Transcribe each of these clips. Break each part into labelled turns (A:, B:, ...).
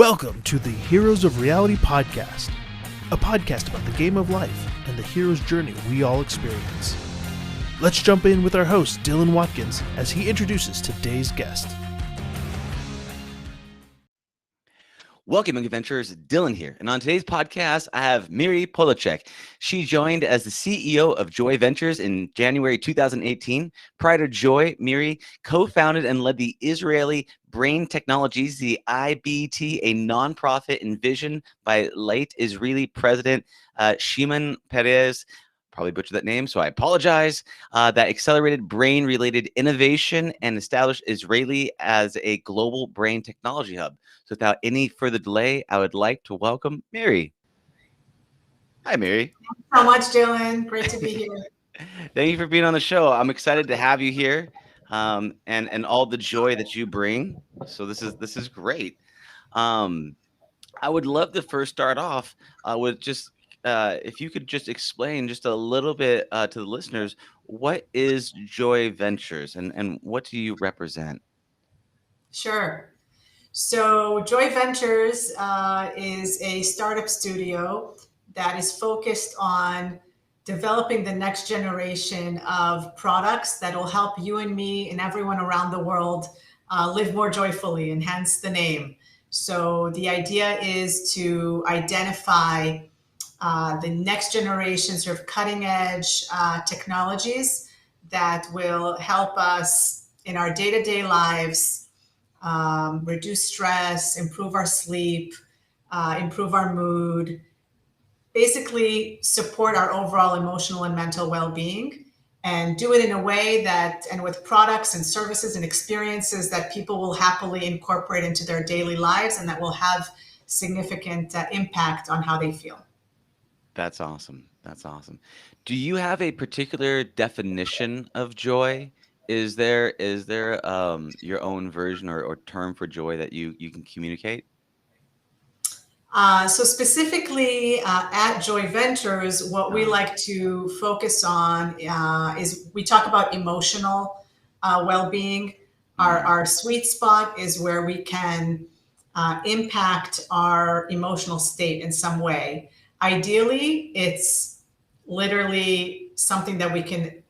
A: Welcome to the Heroes of Reality podcast, a podcast about the game of life and the hero's journey we all experience. Let's jump in with our host, Dylan Watkins, as he introduces today's guest.
B: Welcome, adventurers. Dylan here. And on today's podcast, I have Miri Polachek. She joined as the CEO of Joy Ventures in January 2018. Prior to Joy, Miri co-founded and led the Israeli Brain Technologies, the IBT, a nonprofit envisioned by late Israeli President Shimon Peres. Probably butchered that name, so I apologize. That accelerated brain-related innovation and established Israeli as a global brain technology hub. So without any further delay, I would like to welcome Miri. Hi, Miri.
C: Thanks so much, Dylan. Great to be here.
B: Thank you for being on the show. I'm excited to have you here, and all the joy that you bring. So this is great. I would love to first start off with just if you could just explain just a little bit to the listeners, what is Joy Ventures and what do you represent?
C: Sure. So Joy Ventures is a startup studio that is focused on developing the next generation of products that will help you and me and everyone around the world live more joyfully, and hence the name. So the idea is to identify the next generation sort of cutting edge technologies that will help us in our day-to-day lives, reduce stress, improve our sleep, improve our mood, basically support our overall emotional and mental well-being, and do it in a way that, and with products and services and experiences that people will happily incorporate into their daily lives and that will have significant impact on how they feel.
B: That's awesome. That's awesome. Do you have a particular definition of joy? Is there your own version or term for joy that you can communicate?
C: So specifically at Joy Ventures, what we like to focus on is we talk about emotional well-being. Our sweet spot is where we can impact our emotional state in some way. Ideally, it's literally something that we can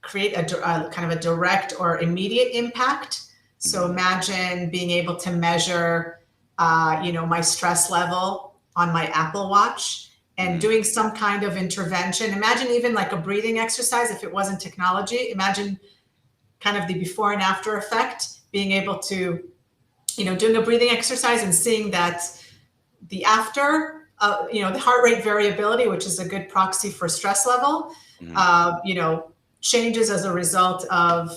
C: create a kind of a direct or immediate impact. So imagine being able to measure, my stress level on my Apple Watch and doing some kind of intervention. Imagine even like a breathing exercise if it wasn't technology. Imagine kind of the before and after effect, being able to, doing a breathing exercise and seeing that the after, the heart rate variability, which is a good proxy for stress level, changes as a result of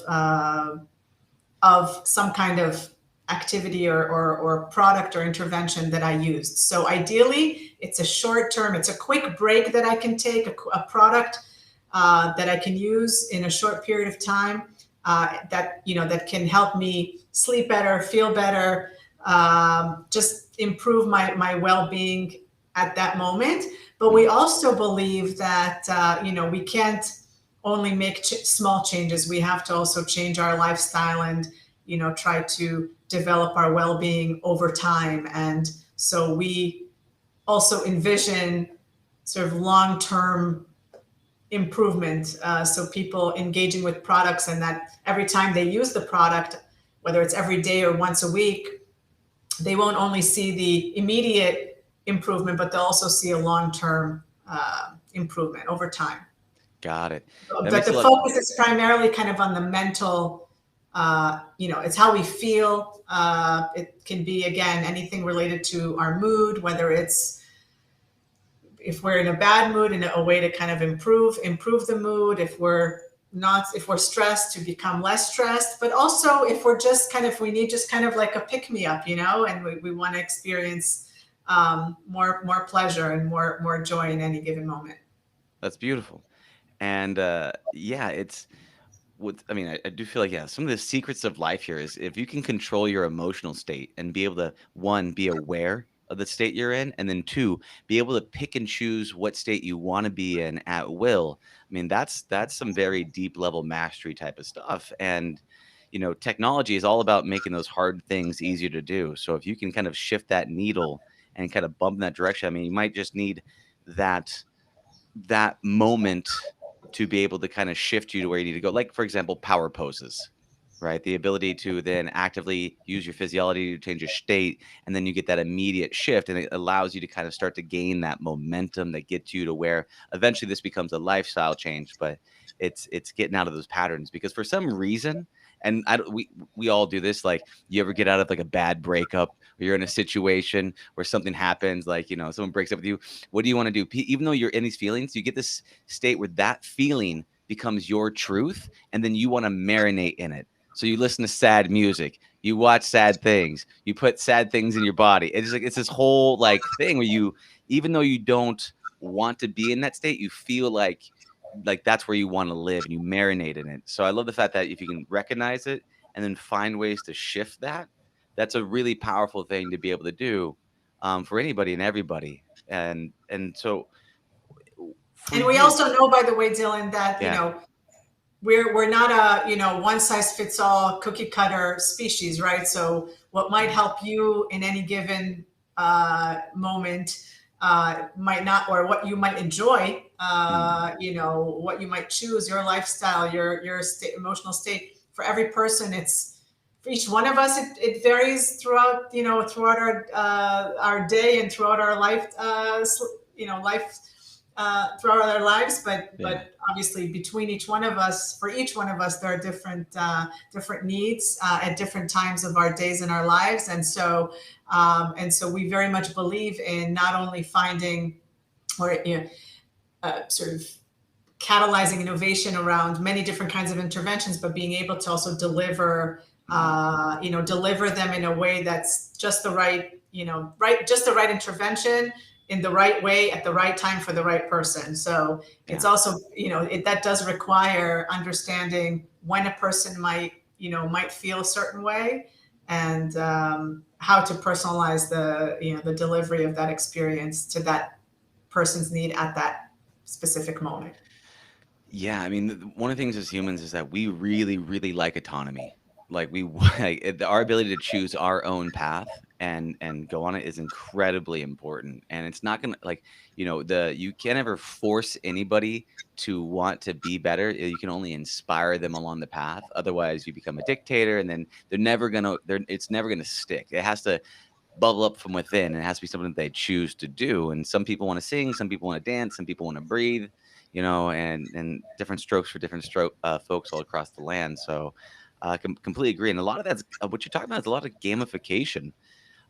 C: some kind of activity or product or intervention that I used. So ideally, it's a short term, it's a quick break that I can take, a product that I can use in a short period of time that can help me sleep better, feel better, just improve my well-being at that moment. But we also believe that, we can't only make small changes. We have to also change our lifestyle and, try to develop our well-being over time. And so we also envision sort of long-term improvement. So people engaging with products and that every time they use the product, whether it's every day or once a week, they won't only see the immediate improvement, but they'll also see a long-term improvement over time.
B: Got it.
C: But the focus is primarily kind of on the mental, it's how we feel. It can be, again, anything related to our mood, whether it's if we're in a bad mood and a way to kind of improve the mood, if we're stressed, to become less stressed, but also if we need just kind of like a pick-me-up, and we want to experience more pleasure and more joy in any given moment.
B: That's beautiful. And I do feel like, some of the secrets of life here is if you can control your emotional state and be able to, one, be aware of the state you're in, and then two, be able to pick and choose what state you want to be in at will. I mean, that's some very deep level mastery type of stuff. And technology is all about making those hard things easier to do. So if you can kind of shift that needle and kind of bump in that direction, I mean, you might just need that moment to be able to kind of shift you to where you need to go. Like, for example, power poses, right? The ability to then actively use your physiology to change your state, and then you get that immediate shift, and it allows you to kind of start to gain that momentum that gets you to where eventually this becomes a lifestyle change. But it's getting out of those patterns, because for some reason, and we all do this. Like, you ever get out of like a bad breakup, or you're in a situation where something happens, like, someone breaks up with you. What do you want to do? Even though you're in these feelings, you get this state where that feeling becomes your truth, and then you want to marinate in it. So you listen to sad music, you watch sad things, you put sad things in your body. It's like, it's this whole like thing where you, even though you don't want to be in that state, you feel like that's where you want to live, and you marinate in it. So I love the fact that if you can recognize it and then find ways to shift that, that's a really powerful thing to be able to do, for anybody and everybody. And so for
C: And we
B: you,
C: also know, by the way, Dylan, that
B: yeah,
C: we're not a one size fits all cookie cutter species, right? So what might help you in any given moment might not, or what you might enjoy, what you might choose, your lifestyle, your emotional state. For every person, it's for each one of us. It varies throughout our day and throughout our life. Life throughout our lives, but
B: yeah.
C: obviously between each one of us, for each one of us, there are different needs at different times of our days in our lives, and so we very much believe in not only finding or sort of catalyzing innovation around many different kinds of interventions, but being able to also deliver them in a way that's just the right intervention in the right way at the right time for the right person. So it's also, that does require understanding when a person might feel a certain way, and how to personalize the delivery of that experience to that person's need at that specific moment.
B: Yeah, I mean, one of the things as humans is that we really, really like autonomy. Like, our ability to choose our own path and go on it is incredibly important. And it's not gonna, like, you can't ever force anybody to want to be better. You can only inspire them along the path. Otherwise, you become a dictator, and then it's never gonna stick. It has to bubble up from within, and it has to be something that they choose to do. And some people want to sing, some people want to dance, some people want to breathe, and different strokes for different folks all across the land. So I completely agree. And a lot of that's what you're talking about is a lot of gamification.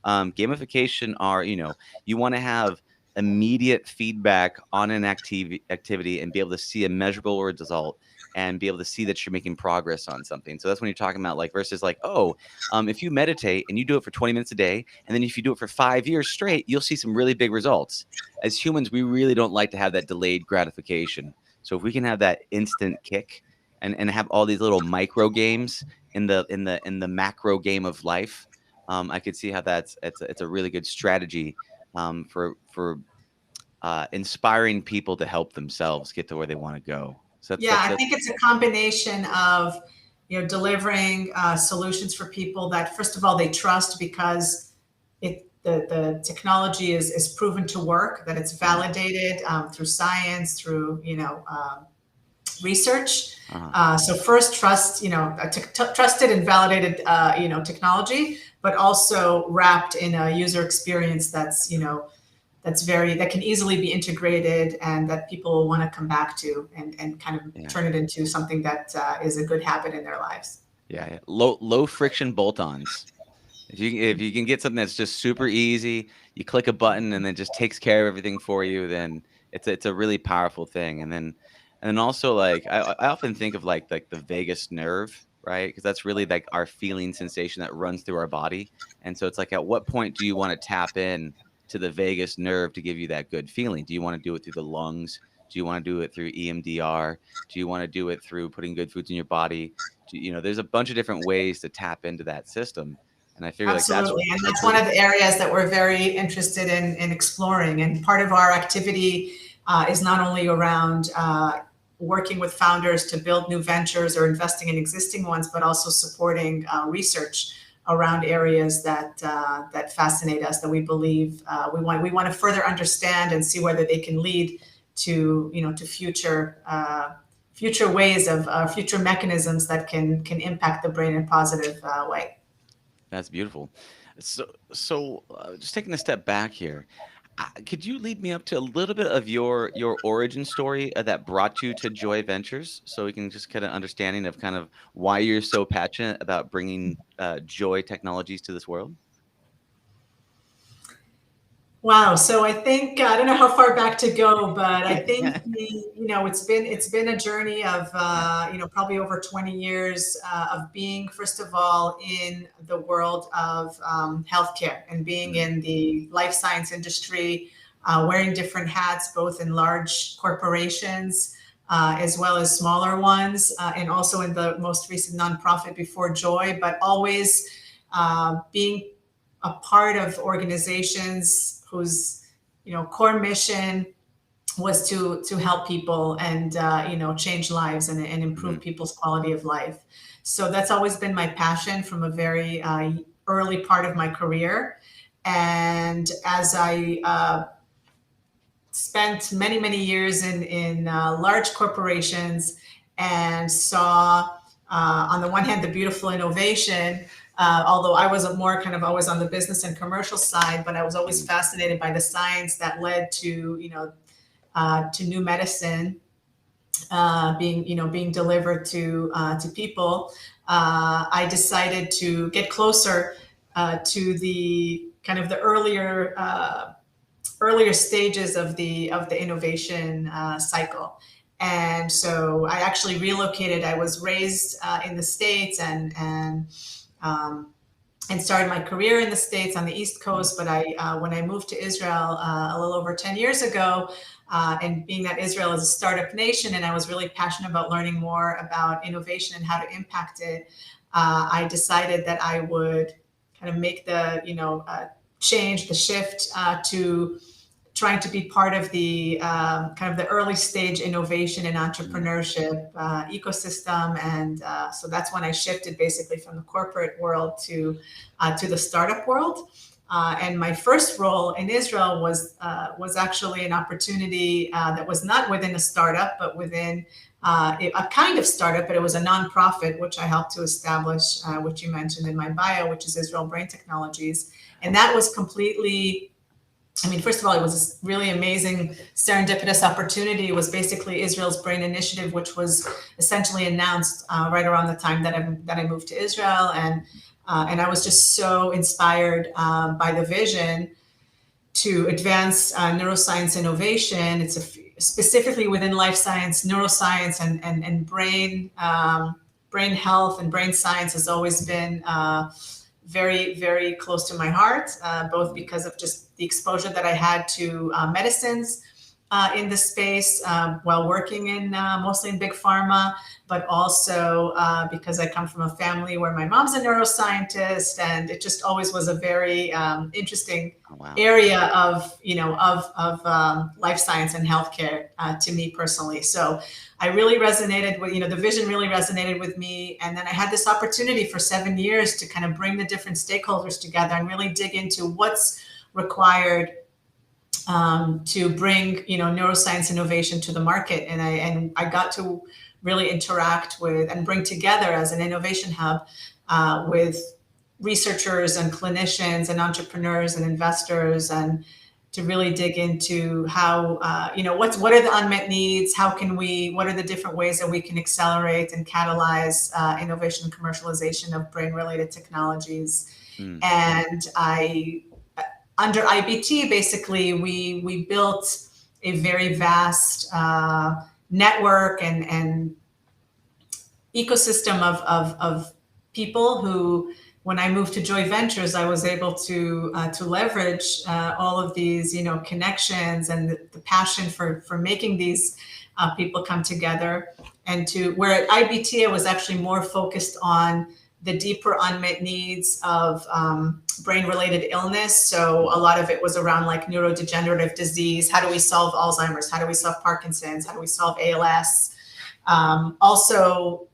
B: Gamification are, you want to have immediate feedback on an activity and be able to see a measurable result and be able to see that you're making progress on something. So that's when you're talking about, like, versus like, if you meditate and you do it for 20 minutes a day, and then if you do it for 5 years straight, you'll see some really big results. As humans, we really don't like to have that delayed gratification. So if we can have that instant kick and have all these little micro games in the macro game of life, I could see how it's a really good strategy, for inspiring people to help themselves get to where they want to go. So
C: I think it's a combination of delivering solutions for people that, first of all, they trust, because the technology is proven to work, that it's validated through science, through research. So first, trust, trusted and validated, technology, but also wrapped in a user experience that can easily be integrated, and that people will want to come back to, and kind of turn it into something that is a good habit in their lives.
B: Yeah. Low friction bolt-ons. If you can get something that's just super easy, you click a button and then just takes care of everything for you, then it's a really powerful thing. And then also, like, I often think of like the vagus nerve, right? Because that's really like our feeling sensation that runs through our body. And so it's like, at what point do you want to tap in to the vagus nerve to give you that good feeling? Do you want to do it through the lungs? Do you want to do it through EMDR? Do you want to do it through putting good foods in your body? There's a bunch of different ways to tap into that system. And I figure,
C: absolutely, and that's one of the areas that we're very interested in exploring. And part of our activity is not only around working with founders to build new ventures or investing in existing ones, but also supporting research around areas that fascinate us, that we believe we want to further understand and see whether they can lead to future ways of future mechanisms that can impact the brain in a positive way.
B: That's beautiful. So just taking a step back here, could you lead me up to a little bit of your origin story that brought you to Joy Ventures, so we can just get an understanding of kind of why you're so passionate about bringing joy technologies to this world?
C: Wow. So I think I don't know how far back to go, but I think it's been a journey of probably over 20 years of being, first of all, in the world of healthcare and being in the life science industry, wearing different hats, both in large corporations as well as smaller ones, and also in the most recent nonprofit before Joy, but always being a part of organizations whose core mission was to help people and change lives and improve people's quality of life. So that's always been my passion from a very early part of my career. And as I spent many years in large corporations and saw on the one hand the beautiful innovation, although I was more kind of always on the business and commercial side, but I was always fascinated by the science that led to new medicine being delivered to people. I decided to get closer to the kind of the earlier stages of the innovation cycle. And so I actually relocated. I was raised in the States and started my career in the States on the East Coast. But when I moved to Israel a little over 10 years ago, and being that Israel is a startup nation, and I was really passionate about learning more about innovation and how to impact it, I decided that I would kind of make the change, the shift to trying to be part of the kind of the early stage innovation and entrepreneurship ecosystem. And so that's when I shifted basically from the corporate world to the startup world. And my first role in Israel was actually an opportunity that was not within a startup, but within a kind of startup, but it was a nonprofit, which I helped to establish, which you mentioned in my bio, which is Israel Brain Technologies. And that was completely, first of all, it was a really amazing serendipitous opportunity. It was basically Israel's Brain Initiative, which was essentially announced right around the time that I moved to Israel. And I was just so inspired by the vision to advance neuroscience innovation. It's specifically within life science, neuroscience, and brain health and brain science has always been very, very close to my heart, both because of just the exposure that I had to medicines in the space while working in mostly in big pharma, but also because I come from a family where my mom's a neuroscientist, and it just always was a very interesting area of life science and healthcare to me personally. So I really resonated with the vision really resonated with me, and then I had this opportunity for 7 years to kind of bring the different stakeholders together and really dig into what's required to bring neuroscience innovation to the market. And I got to really interact with and bring together as an innovation hub with researchers and clinicians and entrepreneurs and investors, and to really dig into how what are the unmet needs, what are the different ways that we can accelerate and catalyze innovation and commercialization of brain related technologies. And under IBT, basically, we built a very vast network and ecosystem of people who, when I moved to Joy Ventures, I was able to leverage all of these connections and the passion for making these people come together. And where at IBT I was actually more focused on the deeper unmet needs of brain-related illness. So a lot of it was around like neurodegenerative disease. How do we solve Alzheimer's? How do we solve Parkinson's? How do we solve ALS? Also,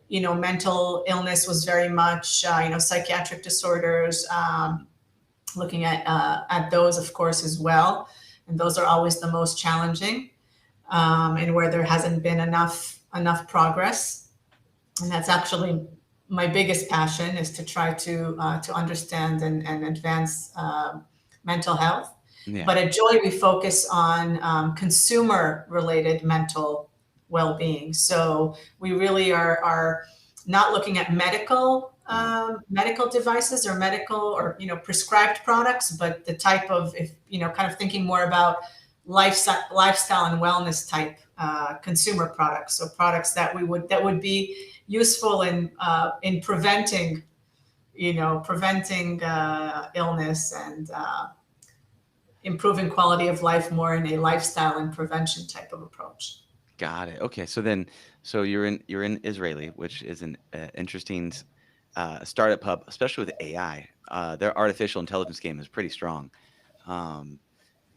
C: mental illness was very much, psychiatric disorders, looking at those, of course, as well. And those are always the most challenging, and where there hasn't been enough progress. And that's actually my biggest passion, is to try to understand and advance mental health.
B: Yeah.
C: But at Joy, we focus on consumer-related mental well-being. So we really are not looking at medical devices or medical or prescribed products, but the type of, kind of thinking more about lifestyle and wellness type consumer products. So products that would be useful in preventing illness and improving quality of life more in a lifestyle and prevention type of approach.
B: Got it. Okay, so you're in Israeli, which is an interesting startup hub, especially with AI. Their artificial intelligence game is pretty strong.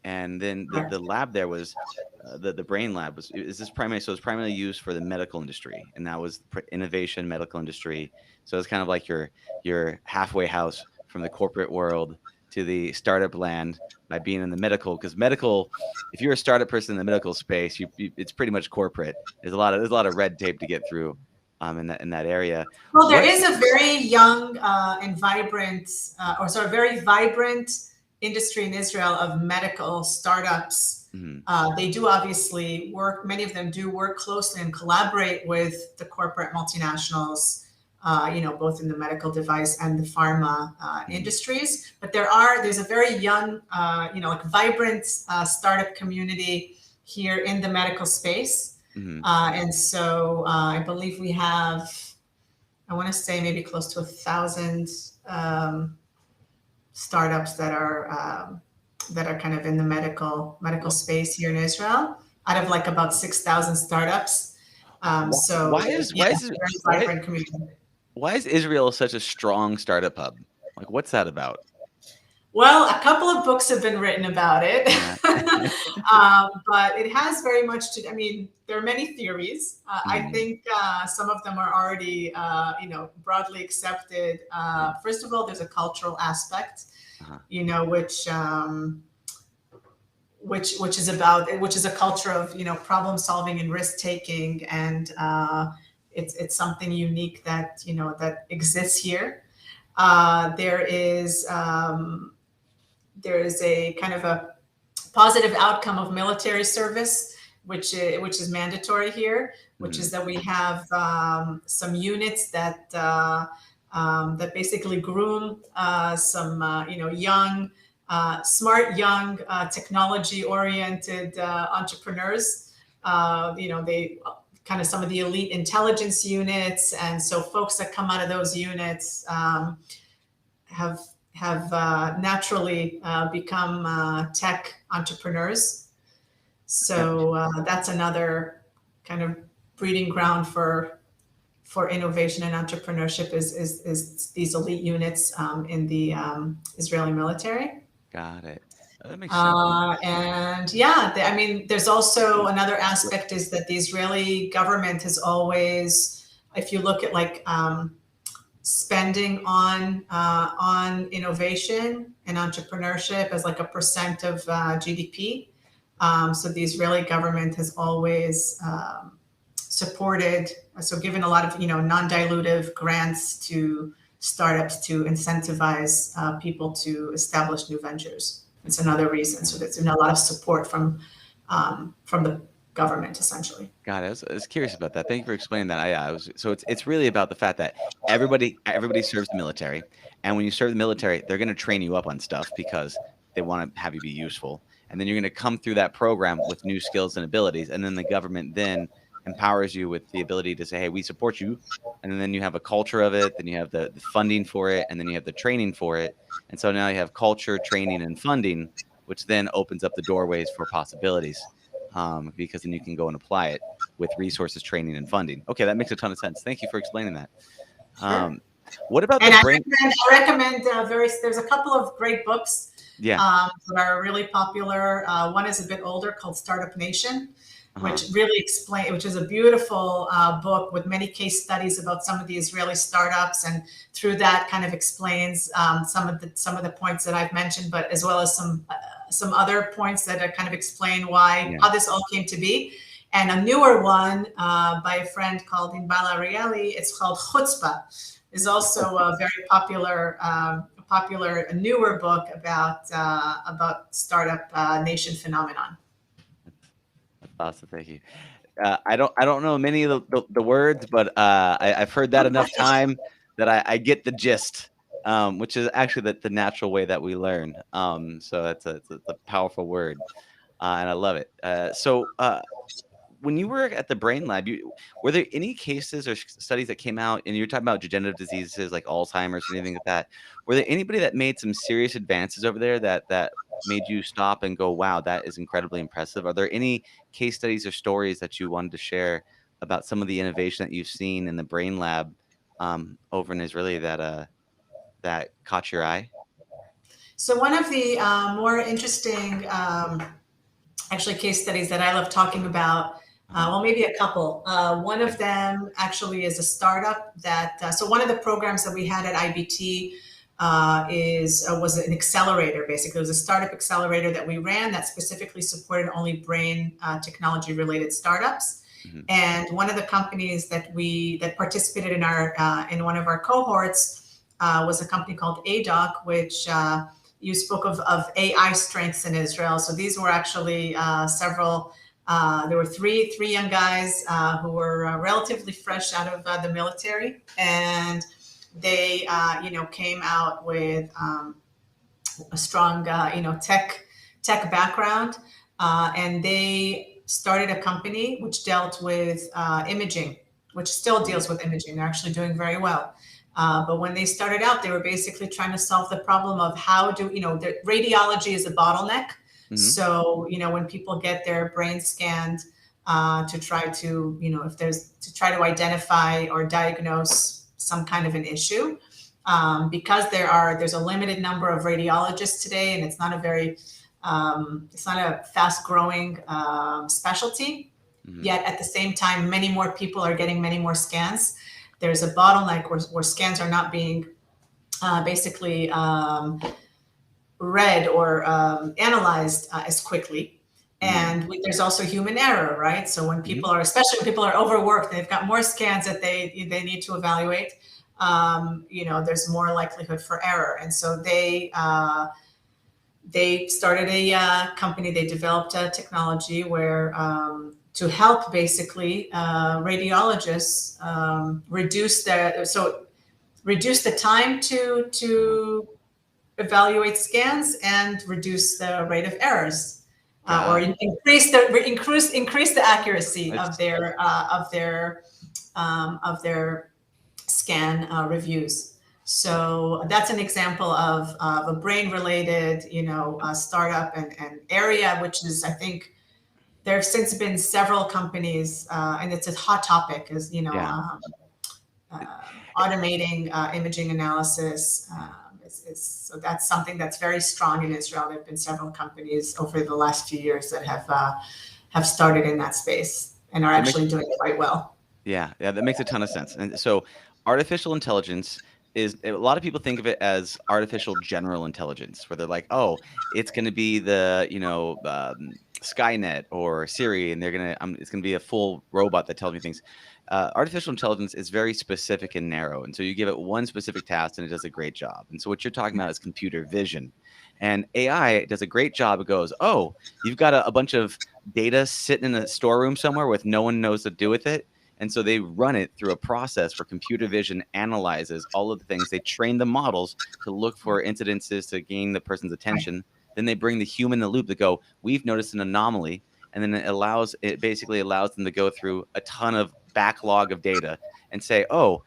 B: And then the lab there was the brain lab it's primarily used for the medical industry, and that was innovation medical industry. So it's kind of like your halfway house from the corporate world to the startup land by being in the medical, because medical, if you're a startup person in the medical space, it's pretty much corporate. There's a lot of red tape to get through in that area.
C: Well, there is a very young and vibrant, very vibrant industry in Israel of medical startups. Mm-hmm. They do obviously work, many of them do work closely and collaborate with the corporate multinationals, both in the medical device and the pharma industries. But there's a very young, vibrant startup community here in the medical space. Mm-hmm. And so I believe we have, I want to say maybe close to 1,000 startups that are kind of in the medical space here in Israel, out of like about 6,000 startups. So
B: why is
C: a very vibrant community.
B: Why is Israel such a strong startup hub? Like, what's that about?
C: Well, a couple of books have been written about it, but it has very much there are many theories. I think some of them are already, broadly accepted. First of all, there's a cultural aspect, which is a culture of, problem solving and risk taking. And it's something unique that, that exists here. There is a kind of a positive outcome of military service, which is mandatory here, which is that we have some units that basically groom some young, smart, young, technology-oriented entrepreneurs. They kind of some of the elite intelligence units, and so folks that come out of those units have naturally become tech entrepreneurs. So that's another kind of breeding ground for innovation and entrepreneurship is these elite units in the Israeli military.
B: Got it. That makes sense.
C: And there's also another aspect is that the Israeli government has always, if you look at like spending on innovation and entrepreneurship as like a percent of GDP. So the Israeli government has always supported, so given a lot of non-dilutive grants to startups to incentivize people to establish new ventures. It's another reason. So there's a lot of support from the government, essentially.
B: God, I was curious about that. Thank you for explaining that. So it's really about the fact that everybody serves the military, and when you serve the military, they're going to train you up on stuff because they want to have you be useful, and then you're going to come through that program with new skills and abilities, and then the government then empowers you with the ability to say, hey, we support you, and then you have a culture of it, then you have the funding for it, and then you have the training for it, and so now you have culture, training, and funding, which then opens up the doorways for possibilities. Because then you can go and apply it with resources, training, and funding. Okay, that makes a ton of sense. Thank you for explaining that.
C: Sure.
B: What about
C: and
B: the
C: brain? I recommend there's a couple of great books that are really popular. One is a bit older called Startup Nation. which really which is a beautiful book with many case studies about some of the Israeli startups, and through that kind of explains some of the points that I've mentioned, but as well as some other points that are kind of explain how this all came to be. And a newer one by a friend called Inbal Arieli, it's called Chutzpah, is also a very popular newer book about startup nation phenomenon.
B: Awesome, thank you. I don't know many of the words, but I've heard that enough time that I get the gist, which is actually the natural way that we learn. So it's a powerful word, and I love it. So when you were at the Brain Lab, were there any cases or studies that came out, and you're talking about degenerative diseases like Alzheimer's or anything like that? Were there anybody that made some serious advances over there that made you stop and go, wow, that is incredibly impressive? Are there any case studies or stories that you wanted to share about some of the innovation that you've seen in the Brain Lab over in Israeli that caught your eye?
C: So one of the more interesting actually case studies that I love talking about, well, maybe a couple. One of them actually is a startup that, so one of the programs that we had at IBT was an accelerator, basically. It was a startup accelerator that we ran that specifically supported only brain technology related startups. And one of the companies that participated in one of our cohorts was a company called ADOC, which you spoke of AI strengths in Israel. So these were actually there were three young guys who were relatively fresh out of the military, and they came out with a strong tech background, and they started a company which dealt with imaging, which still deals with imaging. They're actually doing very well. But when they started out, they were basically trying to solve the problem of the radiology is a bottleneck. So, when people get their brain scanned to try to, try to identify or diagnose some kind of an issue, because there's a limited number of radiologists today, and it's not a fast growing specialty. Yet at the same time, many more people are getting many more scans. There's a bottleneck where scans are not being basically read or analyzed as quickly. And there's also human error, right? So when especially when people are overworked, they've got more scans that they need to evaluate, there's more likelihood for error. And so they started a company, they developed a technology where to help basically radiologists reduce the time to evaluate scans and reduce the rate of errors, or increase the accuracy of their scan reviews. So that's an example of a brain-related, startup and area, which is, I think, there have since been several companies, and it's a hot topic, is automating imaging analysis. So that's something that's very strong in Israel. There have been several companies over the last few years that have started in that space and are actually doing quite well.
B: Yeah, that makes a ton of sense. And so artificial intelligence is, a lot of people think of it as artificial general intelligence, where they're like, oh, it's going to be the, Skynet or Siri, and it's going to be a full robot that tells me things. Artificial intelligence is very specific and narrow. And so you give it one specific task and it does a great job. And so what you're talking about is computer vision. And AI does a great job. It goes, oh, you've got a bunch of data sitting in a storeroom somewhere with no one knows what to do with it. And so they run it through a process where computer vision analyzes all of the things. They train the models to look for incidences to gain the person's attention. Then they bring the human in the loop to go, we've noticed an anomaly. And then it basically allows them to go through a ton of backlog of data and say, oh,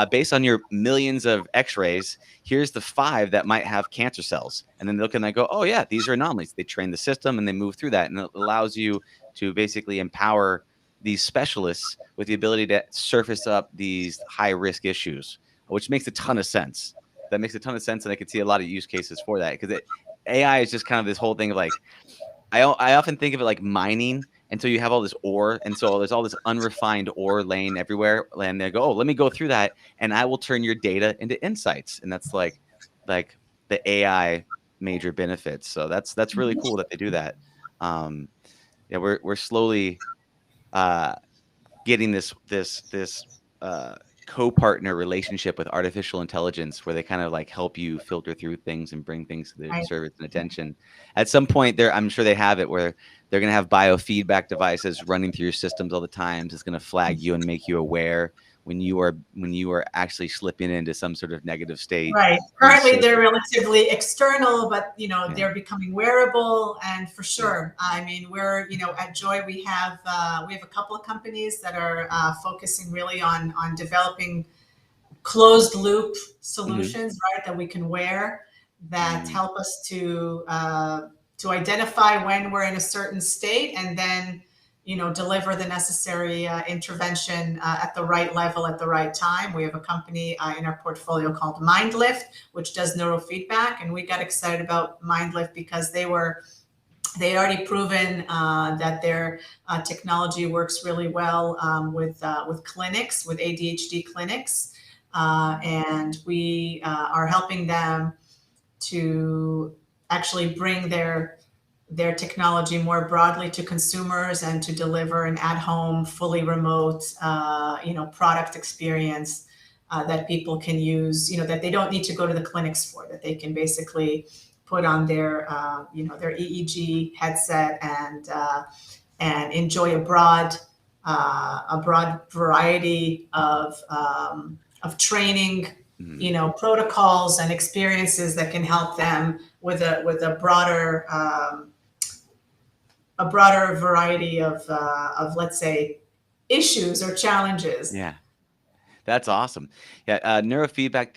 B: based on your millions of x-rays, here's the 5 that might have cancer cells. And then they look and they go, oh yeah, these are anomalies. They train the system and they move through that. And it allows you to basically empower these specialists with the ability to surface up these high risk issues, which makes a ton of sense. That makes a ton of sense. And I could see a lot of use cases for that, because AI is just kind of this whole thing of like, I often think of it like mining, And so you have all this ore, and so there's all this unrefined ore laying everywhere, and they go, oh, let me go through that, and I will turn your data into insights. And that's like the AI major benefits. So that's really cool that they do that. um yeah, we're slowly uh getting this uh co-partner relationship with artificial intelligence, where they kind of like help you filter through things and bring things to their
C: Right.
B: service and attention. At some point there, I'm sure they have it where they're going to have biofeedback devices running through your systems all the time. It's going to flag you and make you aware when you are actually slipping into some sort of negative state.
C: Right.
B: And
C: Currently,
B: so
C: they're relatively external, but
B: yeah.
C: they're becoming wearable, and for
B: Yeah.
C: sure. I mean, we're at Joy, we have a couple of companies that are focusing really on developing closed loop solutions, right? That we can wear that
B: Mm.
C: help us to identify when we're in a certain state, and then deliver the necessary intervention at the right level at the right time. We have a company in our portfolio called MindLift, which does neurofeedback, and we got excited about MindLift because they had already proven that their technology works really well with clinics, with ADHD clinics, and we are helping them to actually bring their technology more broadly to consumers and to deliver an at-home, fully remote, product experience that people can use. That they don't need to go to the clinics for. That they can basically put on their, their EEG headset and enjoy a broad variety of training, protocols and experiences that can help them with a broader variety of let's say issues or challenges.
B: Yeah, that's awesome. Yeah, neurofeedback.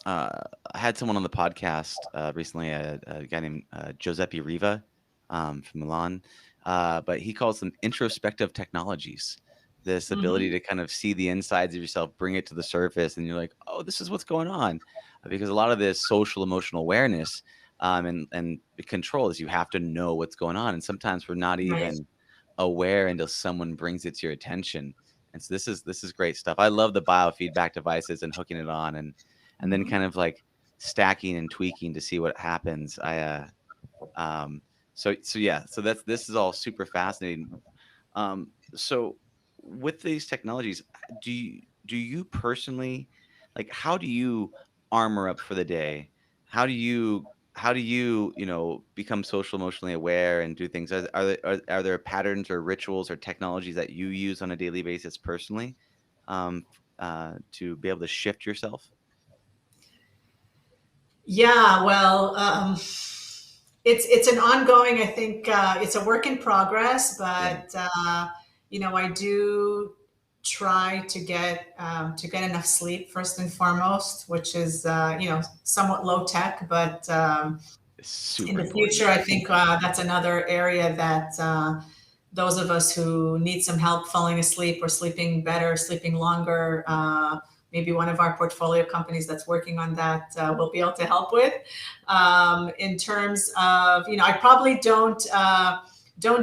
B: I had someone on the podcast recently, a guy named Giuseppe Riva from Milan, but he calls them introspective technologies. This ability
C: Mhm.
B: to kind of see the insides of yourself, bring it to the surface, and you're like, oh, this is what's going on. Because a lot of this social emotional awareness and control is you have to know what's going on, and sometimes we're not
C: Right.
B: even aware until someone brings it to your attention. And so this is great stuff. I love the biofeedback devices and hooking it on, and then
C: Mhm.
B: kind of like stacking and tweaking to see what happens. So yeah, so this is all super fascinating. So with these technologies, do you personally, like, how do you armor up for the day? How do you become social emotionally aware and do things? Are there patterns or rituals or technologies that you use on a daily basis personally, to be able to shift yourself?
C: Yeah, well, it's an ongoing. I think it's a work in progress,
B: Yeah.
C: but I do try to get enough sleep first and foremost, which is somewhat low tech, but
B: It's
C: in
B: super
C: the
B: important.
C: future, I think that's another area that those of us who need some help falling asleep or sleeping better, sleeping longer, maybe one of our portfolio companies that's working on that will be able to help with. In terms of, I probably don't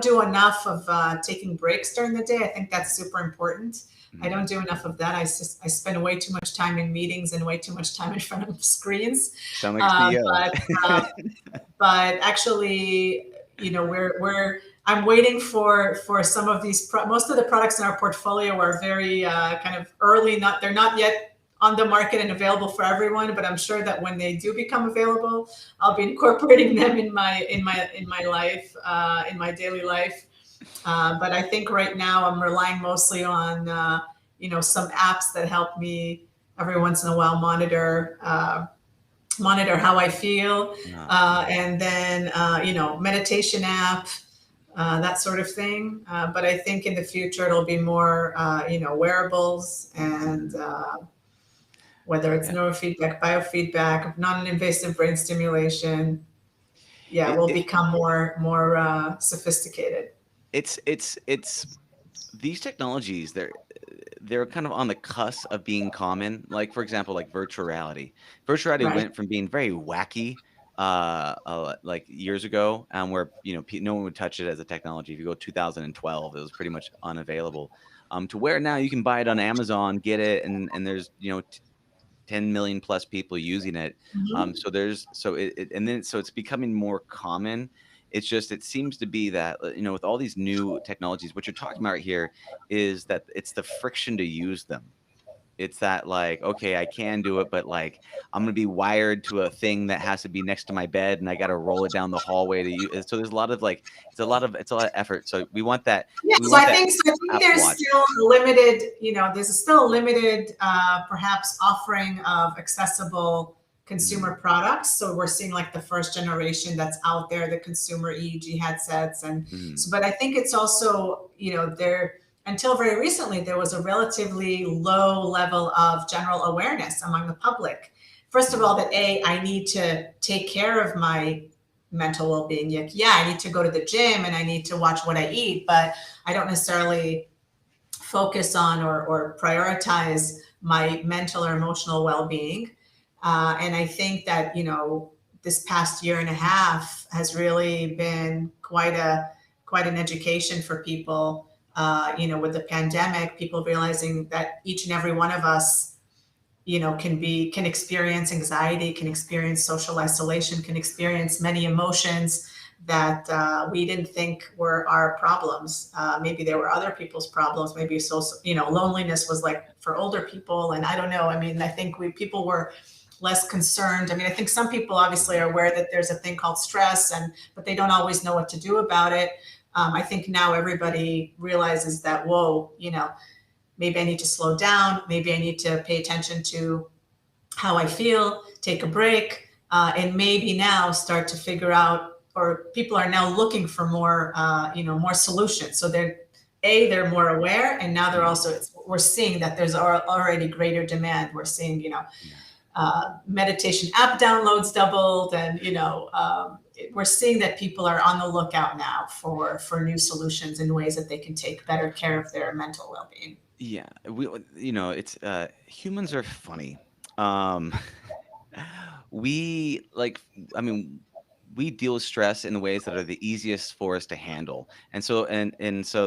C: do enough of taking breaks during the day. I think that's super important. I
B: Mhm.
C: don't do enough of that. I spend way too much time in meetings and way too much time in front of screens.
B: Sound like a
C: Uh,
B: CEO.
C: but uh, but actually, we're I'm waiting for some of these. Most of the products in our portfolio are very kind of early. They're not yet on the market and available for everyone. But I'm sure that when they do become available, I'll be incorporating them in my life, in my daily life. But I think right now I'm relying mostly on some apps that help me every once in a while monitor how I feel,
B: Uh,
C: and then meditation app, that sort of thing. But I think in the future it'll be more wearables, and whether it's
B: yeah.
C: neurofeedback, biofeedback, non-invasive brain stimulation, yeah,
B: It,
C: will
B: it
C: become more sophisticated.
B: it's these technologies, they're kind of on the cusp of being common. Like, for example, like virtual reality. Virtual reality
C: Right.
B: went from being very wacky like years ago, where no one would touch it as a technology. If you go 2012, it was pretty much unavailable. To where now you can buy it on Amazon, get it, and there's 10 million plus people using it.
C: Mhm.
B: So it's becoming more common. It's just, it seems to be that, with all these new technologies, what you're talking about here is that it's the friction to use them. It's that, like, okay, I can do it, but like I'm gonna be wired to a thing that has to be next to my bed, and I got to roll it down the hallway to use. So there's a lot of like, it's a lot of effort. So we want that.
C: Yeah,
B: We
C: so
B: want
C: I
B: that
C: think so. I think
B: Apple
C: there's
B: Watch.
C: still a limited, there's still a limited, perhaps offering of accessible consumer products. So we're seeing like the first generation that's out there, the consumer EEG headsets, and
B: Mhm.
C: so. But I think it's also, there until very recently there was a relatively low level of general awareness among the public. First of all, that I need to take care of my mental well-being. Yeah, I need to go to the gym and I need to watch what I eat, but I don't necessarily focus on or prioritize my mental or emotional well-being. And I think that, this past year and a half has really been quite an education for people. With the pandemic, people realizing that each and every one of us, can experience anxiety, can experience social isolation, can experience many emotions that we didn't think were our problems. Maybe they were other people's problems. Maybe loneliness was like for older people, and I don't know. I mean, I think people were less concerned. I mean, I think some people obviously are aware that there's a thing called stress, but they don't always know what to do about it. I think now everybody realizes that, whoa, maybe I need to slow down. Maybe I need to pay attention to how I feel, take a break, and maybe now start to figure out, or people are now looking for more, more solutions. So they're more aware, and now they're also, we're seeing that there's already greater demand. We're seeing, meditation app downloads doubled, and we're seeing that people are on the lookout now for new solutions and ways that they can take better care of their mental well-being.
B: Yeah, it's humans are funny. Um, we like, I mean, we deal with stress in the ways that are the easiest for us to handle. And so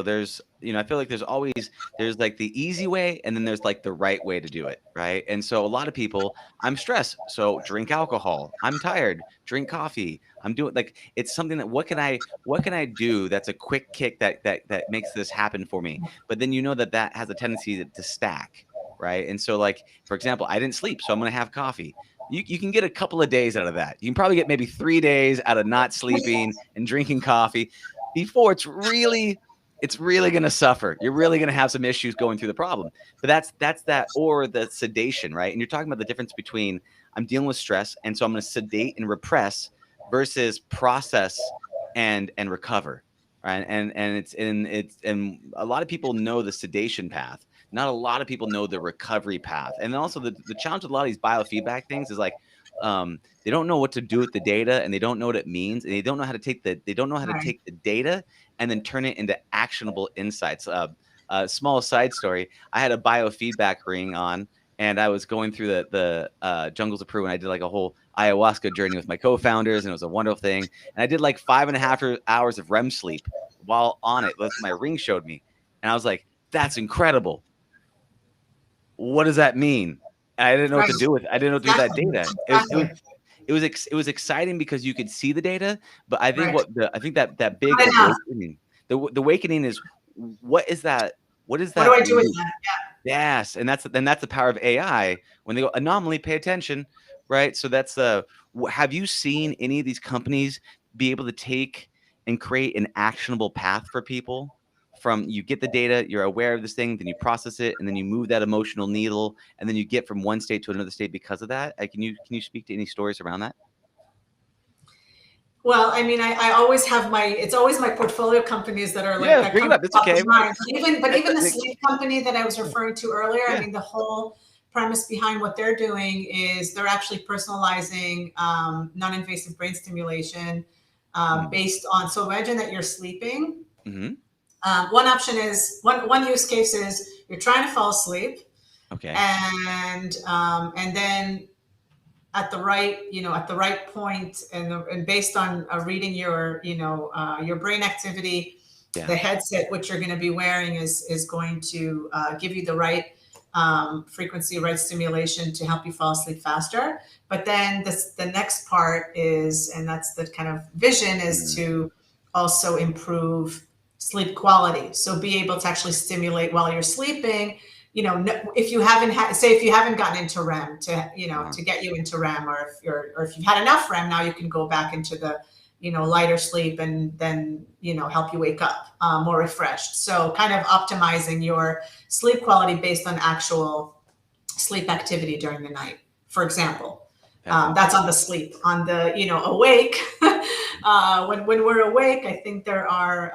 B: there's, I feel like there's like the easy way, and then there's like the right way to do it, right? And so a lot of people, I'm stressed, so drink alcohol. I'm tired, drink coffee. I'm doing, like, it's something that, what can I do that's a quick kick that makes this happen for me? But then that has a tendency to stack, right? And so, like, for example, I didn't sleep, so I'm gonna have coffee. You can get a couple of days out of that. You can probably get maybe 3 days out of not sleeping and drinking coffee before it's really going to suffer. You're really going to have some issues going through the problem. But that's that, or the sedation, right? And you're talking about the difference between, I'm dealing with stress, and so I'm going to sedate and repress versus process and recover. Right. And a lot of people know the sedation path. Not a lot of people know the recovery path. And then also the challenge with a lot of these biofeedback things is like, they don't know what to do with the data, and they don't know what it means, and they don't know how to take
C: Right.
B: the data and then turn it into actionable insights. A small side story: I had a biofeedback ring on, and I was going through the jungles of Peru, and I did like a whole ayahuasca journey with my co-founders, and it was a wonderful thing. And I did like 5.5 hours of REM sleep while on it. That's what my ring showed me, and I was like, "That's incredible. What does that mean?" And I didn't know what
C: Right.
B: to do with. I didn't know what to do with that
C: Exactly.
B: data.
C: Exactly.
B: It was exciting because you could see the data, but I think
C: Right.
B: that big
C: Not enough.
B: awakening, the awakening is, what is that? What is
C: What do
B: that
C: I do with
B: loop?
C: that?
B: Yes, and that's the power of AI. When they go anomaly, pay attention, right? So that's have you seen any of these companies be able to take and create an actionable path for people? From, you get the data, you're aware of this thing, then you process it, and then you move that emotional needle, and then you get from one state to another state because of that. Can you speak to any stories around that?
C: Well, I mean, I always have it's always my portfolio companies that are like,
B: Yeah,
C: that
B: bring
C: come
B: it up. It's
C: top of
B: okay.
C: mind. But
B: It's
C: even the
B: like,
C: sleep company that I was referring to earlier, I
B: yeah.
C: mean, the whole premise behind what they're doing is they're actually personalizing non-invasive brain stimulation
B: Mhm.
C: based on. So imagine that you're sleeping.
B: Mhm.
C: One option is one use case is you're trying to fall asleep,
B: Okay.
C: and then at the right, at the right point, and based on reading your, your brain activity, the headset which you're going to be wearing is going to give you the right frequency, right stimulation to help you fall asleep faster. But then the next part is, and that's the kind of vision, is to also improve sleep quality. So be able to actually stimulate while you're sleeping. If you haven't if you haven't gotten into REM, to get you into REM, or if you've had enough REM, now you can go back into the, lighter sleep, and then, help you wake up more refreshed. So kind of optimizing your sleep quality based on actual sleep activity during the night, for example. That's on the sleep. On the, awake, when we're awake, I think there are,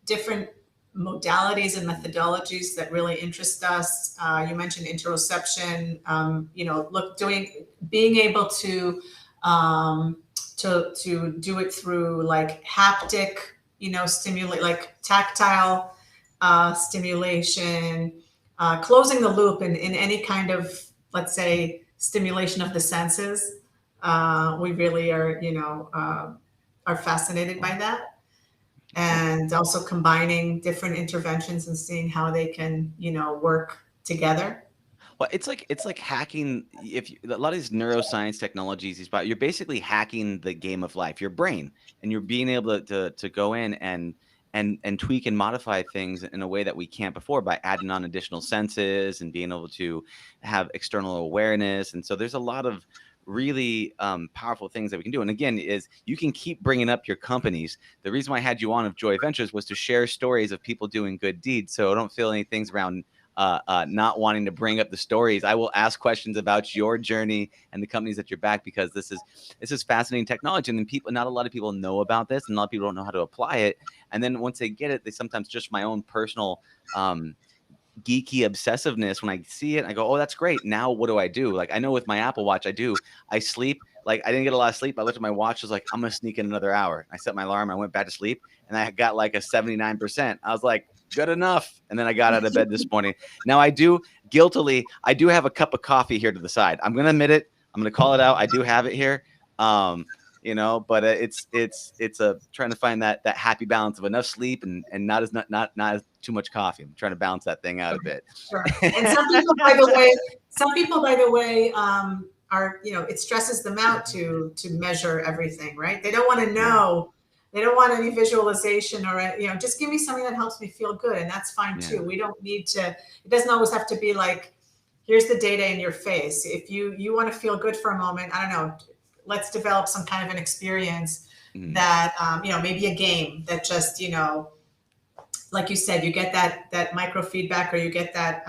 C: different modalities and methodologies that really interest us. You mentioned interoception, being able to do it through like haptic, stimulate, like tactile stimulation, closing the loop in any kind of, let's say, stimulation of the senses. We really are fascinated by that. And also combining different interventions and seeing how they can, work together.
B: Well, it's like hacking. A lot of these neuroscience technologies, you're basically hacking the game of life, your brain, and you're being able to go in and tweak and modify things in a way that we can't before, by adding on additional senses and being able to have external awareness. And so there's a lot of really powerful things that we can do. And again, is you can keep bringing up your companies. The reason why I had you on of Joy Ventures was to share stories of people doing good deeds. So I don't feel any things around not wanting to bring up the stories. I will ask questions about your journey and the companies that you're back, because this is fascinating technology. And then not a lot of people know about this, and a lot of people don't know how to apply it. And then once they get it, they sometimes, just my own personal geeky obsessiveness, when I see it, I go, oh, that's great. Now what do I do? Like, I know with my Apple Watch, I sleep. Like, I didn't get a lot of sleep. I looked at my watch. I was like, I'm going to sneak in another hour. I set my alarm. I went back to sleep, and I got like a 79%. I was like, good enough. And then I got out of bed this morning. Now I do have a cup of coffee here to the side. I'm going to admit it. I'm going to call it out. I do have it here. But it's trying to find that happy balance of enough sleep and not as too much coffee. I'm trying to balance that thing out a bit.
C: Sure. And some people, by the way, are, it stresses them out to measure everything, right? They don't want to know. They don't want any visualization or, just give me something that helps me feel good. And that's fine too. We don't need to, it doesn't always have to be like, here's the data in your face. If you want to feel good for a moment, I don't know, let's develop some kind of an experience that, maybe a game that just, like you said, you get that micro feedback, or you get that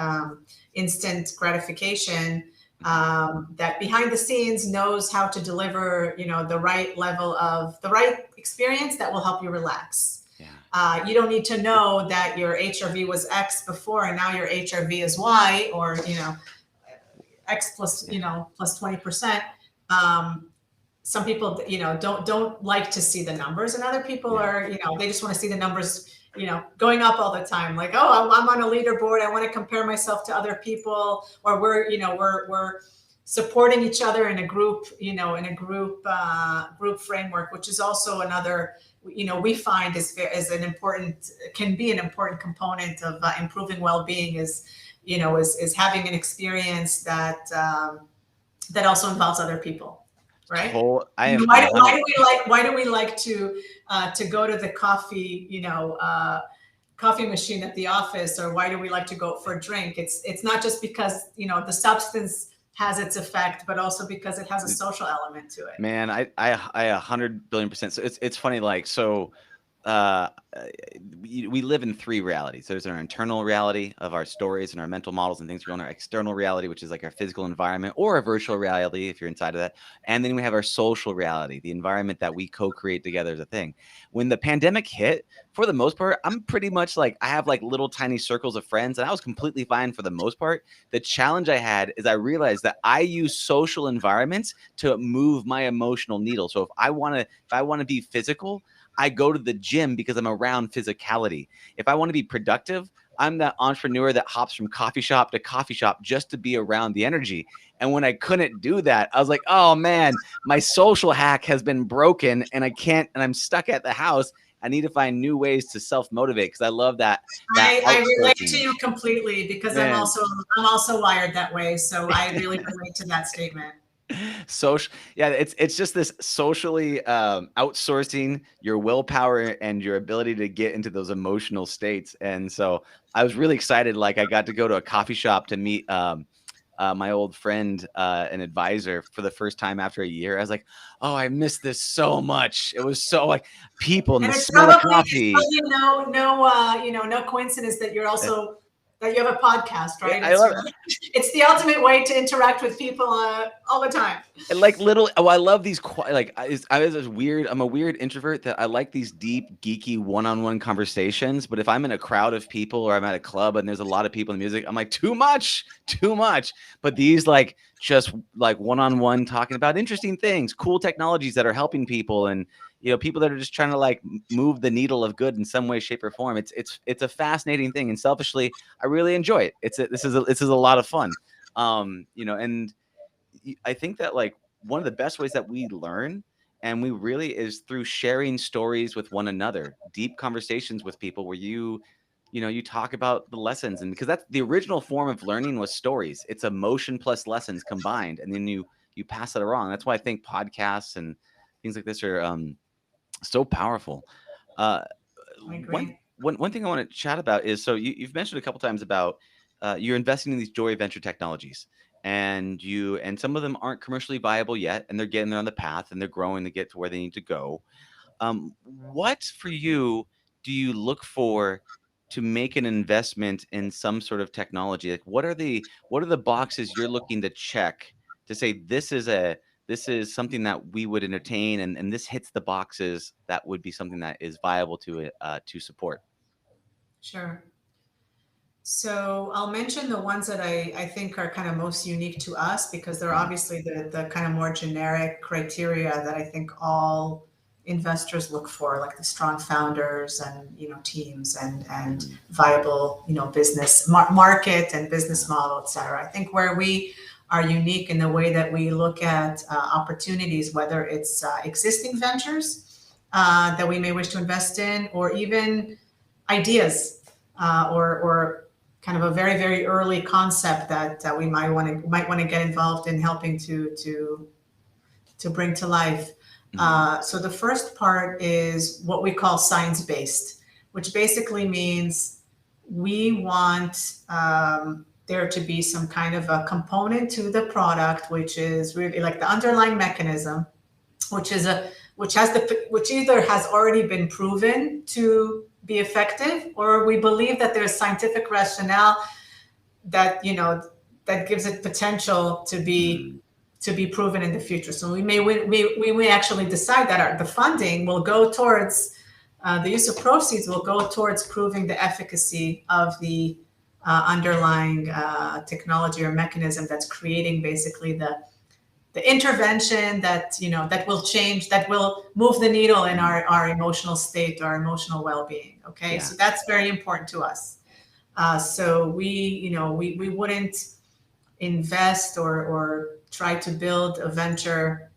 C: instant gratification, that behind the scenes knows how to deliver, the right level of the right experience that will help you relax. You don't need to know that your HRV was X before and now your HRV is Y, or, X plus 20%. Some people, don't like to see the numbers, and other people are, they just want to see the numbers, going up all the time. Like, oh, I'm on a leaderboard. I want to compare myself to other people, or we're supporting each other in a group, group framework, which is also another, we find can be an important component of improving well-being, is having an experience that also involves other people. Right? Why do we like to go to the coffee, coffee machine at the office, or why do we like to go for a drink? It's not just because, the substance has its effect, but also because it has a social element to it.
B: Man, I 100 billion%. So it's funny, like, so we live in three realities. There's our internal reality of our stories and our mental models and things. We own our external reality, which is like our physical environment, or a virtual reality if you're inside of that. And then we have our social reality, the environment that we co-create together as a thing. When the pandemic hit, for the most part, I'm pretty much like, I have like little tiny circles of friends, and I was completely fine for the most part. The challenge I had is I realized that I use social environments to move my emotional needle. So if I want to be physical, I go to the gym because I'm around physicality. If I want to be productive, I'm that entrepreneur that hops from coffee shop to coffee shop just to be around the energy. And when I couldn't do that, I was like, oh man, my social hack has been broken and I'm stuck at the house. I need to find new ways to self-motivate because I love that
C: I relate to
B: outsourcing.
C: you completely because I'm
B: Man,
C: also wired that way. So I really relate to that statement.
B: social, yeah, it's just this socially outsourcing your willpower and your ability to get into those emotional states. And so I was really excited. Like I got to go to a coffee shop to meet my old friend, an advisor, for the first time after a year. I was like, oh, I miss this so much. It was so like people and
C: And
B: the
C: it's
B: smell of
C: probably
B: coffee.
C: no coincidence that you're also that you have a podcast, right?
B: I love it.
C: It's the ultimate way to interact with people all the time.
B: And like little, oh, I love these. Like I was weird. I'm a weird introvert that I like these deep, geeky, one-on-one conversations. But if I'm in a crowd of people or I'm at a club and there's a lot of people in music, I'm like too much. But these like just like one-on-one talking about interesting things, cool technologies that are helping people, and people that are just trying to like move the needle of good in some way, shape, or form. It's a fascinating thing, and selfishly, I really enjoy it. This is a lot of fun. And I think that like one of the best ways that we learn and we really is through sharing stories with one another, deep conversations with people where you talk about the lessons. And because that's the original form of learning, was stories. It's emotion plus lessons combined, and then you pass it along. That's why I think podcasts and things like this are so powerful. uh
C: I
B: one
C: agree.
B: one thing I want to chat about is, so you've mentioned a couple times about you're investing in these joy venture technologies, and some of them aren't commercially viable yet, and they're getting there on the path, and they're growing to get to where they need to go. What for you do you look for to make an investment in some sort of technology? Like what are the boxes you're looking to check to say this is something that we would entertain, and this hits the boxes that would be something that is viable to support?
C: Sure. So I'll mention the ones that I think are kind of most unique to us because they're
B: Mhm.
C: obviously the kind of more generic criteria that I think all investors look for, like the strong founders and teams and
B: Mhm.
C: viable business market and business model, et cetera. I think where we are unique in the way that we look at opportunities, whether it's existing ventures that we may wish to invest in, or even ideas or kind of a very very early concept that we might want to get involved in helping to bring to life.
B: Mhm.
C: So the first part is what we call science based, which basically means we want there to be some kind of a component to the product, which is really like the underlying mechanism, which is a which either has already been proven to be effective, or we believe that there's scientific rationale that that gives it potential
B: Mhm.
C: to be proven in the future. So we may actually decide that the funding will go towards the use of proceeds will go towards proving the efficacy of the underlying technology or mechanism that's creating basically the intervention that that will move the needle in
B: Mhm.
C: our emotional state, our emotional well-being. Okay,
B: Yeah.
C: so that's very important to us. So we wouldn't invest or try to build a venture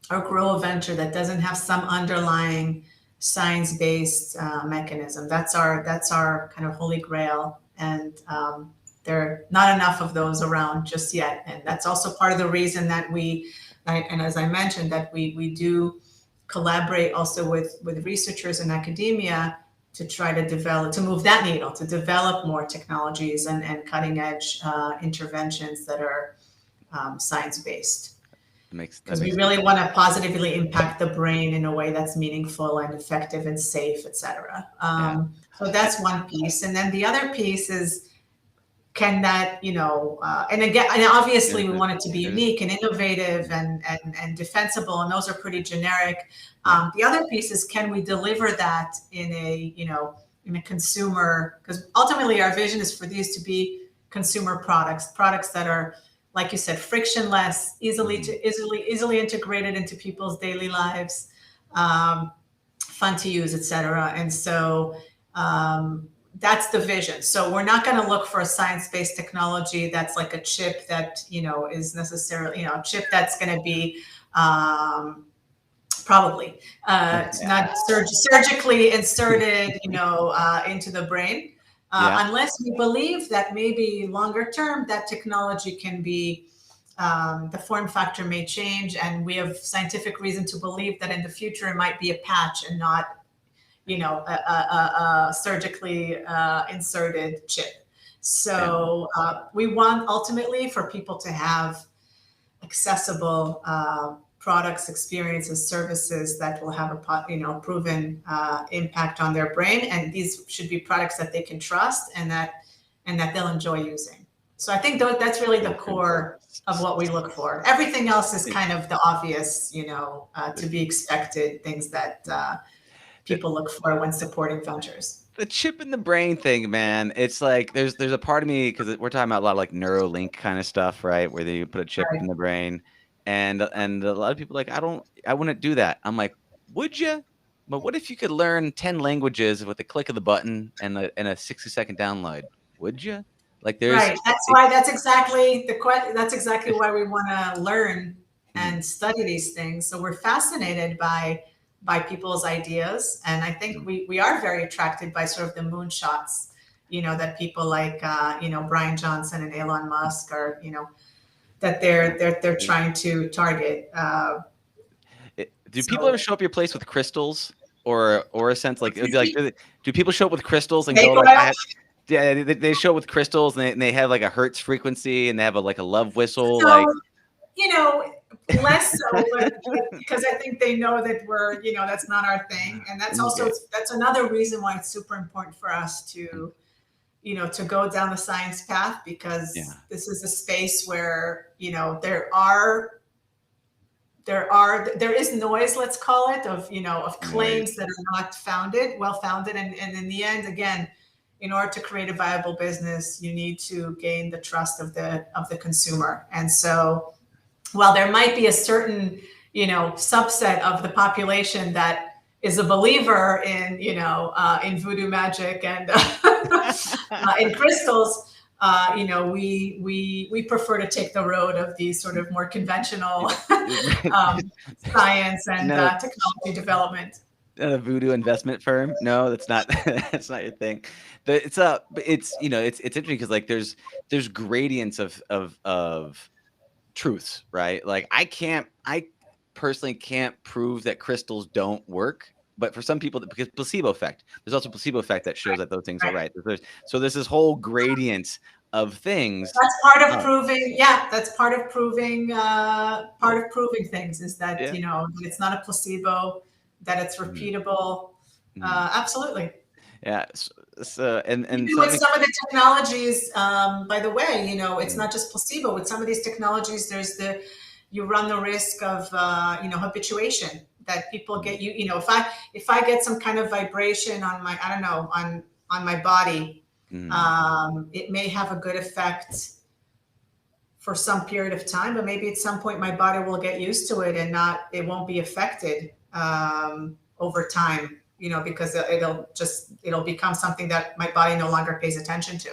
C: or grow a venture that doesn't have some underlying science-based mechanism. That's our kind of holy grail, and there are not enough of those around just yet. And that's also part of the reason that and as I mentioned, that we do collaborate also with researchers in academia to try to move that needle, to develop more technologies and cutting edge interventions that are science based,
B: That
C: because we
B: makes
C: really
B: complete
C: want to
B: sense.
C: positively impact the brain in a way that's meaningful and effective and safe, et cetera.
B: Yeah.
C: So that's one piece. And then the other piece is, can that, and again, and obviously we want it to be unique and innovative and defensible, and those are pretty generic.
B: Yeah.
C: The other piece is, can we deliver that in a consumer, because ultimately our vision is for these to be consumer products that are, like you said, frictionless,
B: Mhm.
C: easily integrated into people's daily lives, fun to use, et cetera. And so that's the vision. So we're not going to look for a science-based technology that's like a chip that, is necessarily, a chip that's going to be probably not surgically inserted, into the brain, unless we believe that maybe longer term that technology can be, the form factor may change, and we have scientific reason to believe that in the future it might be a patch and not, a surgically inserted chip. So we want ultimately for people to have accessible products, experiences, services that will have a proven impact on their brain, and these should be products that they can trust and that they'll enjoy using. So I think that's really the core of what we look for. Everything else is kind of the obvious, to be expected things that people look for when supporting ventures.
B: The chip in the brain thing, man. It's like there's a part of me, because we're talking about a lot of like Neuralink kind of stuff, right? Where you put a chip in the brain, and a lot of people are like, I wouldn't do that. I'm like, would you? But what if you could learn 10 languages with a click of the button and a 60-second download? Would you? Like there's
C: that's exactly why we want to learn and study these things. So we're fascinated by people's ideas, and I think we are very attracted by sort of the moonshots, that people like Brian Johnson and Elon Musk are, that they're trying to target.
B: Do people ever show up your place with crystals, or a sense like it would be like, do people show up with crystals and go like, they show up with crystals and they have like a hertz frequency and they have a love whistle,
C: so, less so, but because I think they know that we're, that's not our thing, and that's also that's another reason why it's super important for us to, to go down the science path, because this is a space where there is noise, let's call it, of claims that are not well founded, and in the end, again, in order to create a viable business, you need to gain the trust of the consumer. And so, while there might be a certain, subset of the population that is a believer in, in voodoo magic and in crystals, we prefer to take the road of these sort of more conventional science and technology development.
B: A voodoo investment firm? No, that's not. That's not your thing. But it's interesting because like there's gradients of truths, right? Like I personally can't prove that crystals don't work, but for some people, because placebo effect, there's also placebo effect that shows that those things are right. So there's this whole gradient of things.
C: That's part of proving. Yeah, that's part of proving. Part of proving things is that it's not a placebo, that it's repeatable. Absolutely.
B: Yeah. So and
C: with some of the technologies, by the way, it's not just placebo. With some of these technologies, you run the risk of habituation, that people get if I get some kind of vibration on my on my body, it may have a good effect for some period of time, but maybe at some point my body will get used to it and it won't be affected over time, because it'll become something that my body no longer pays attention to.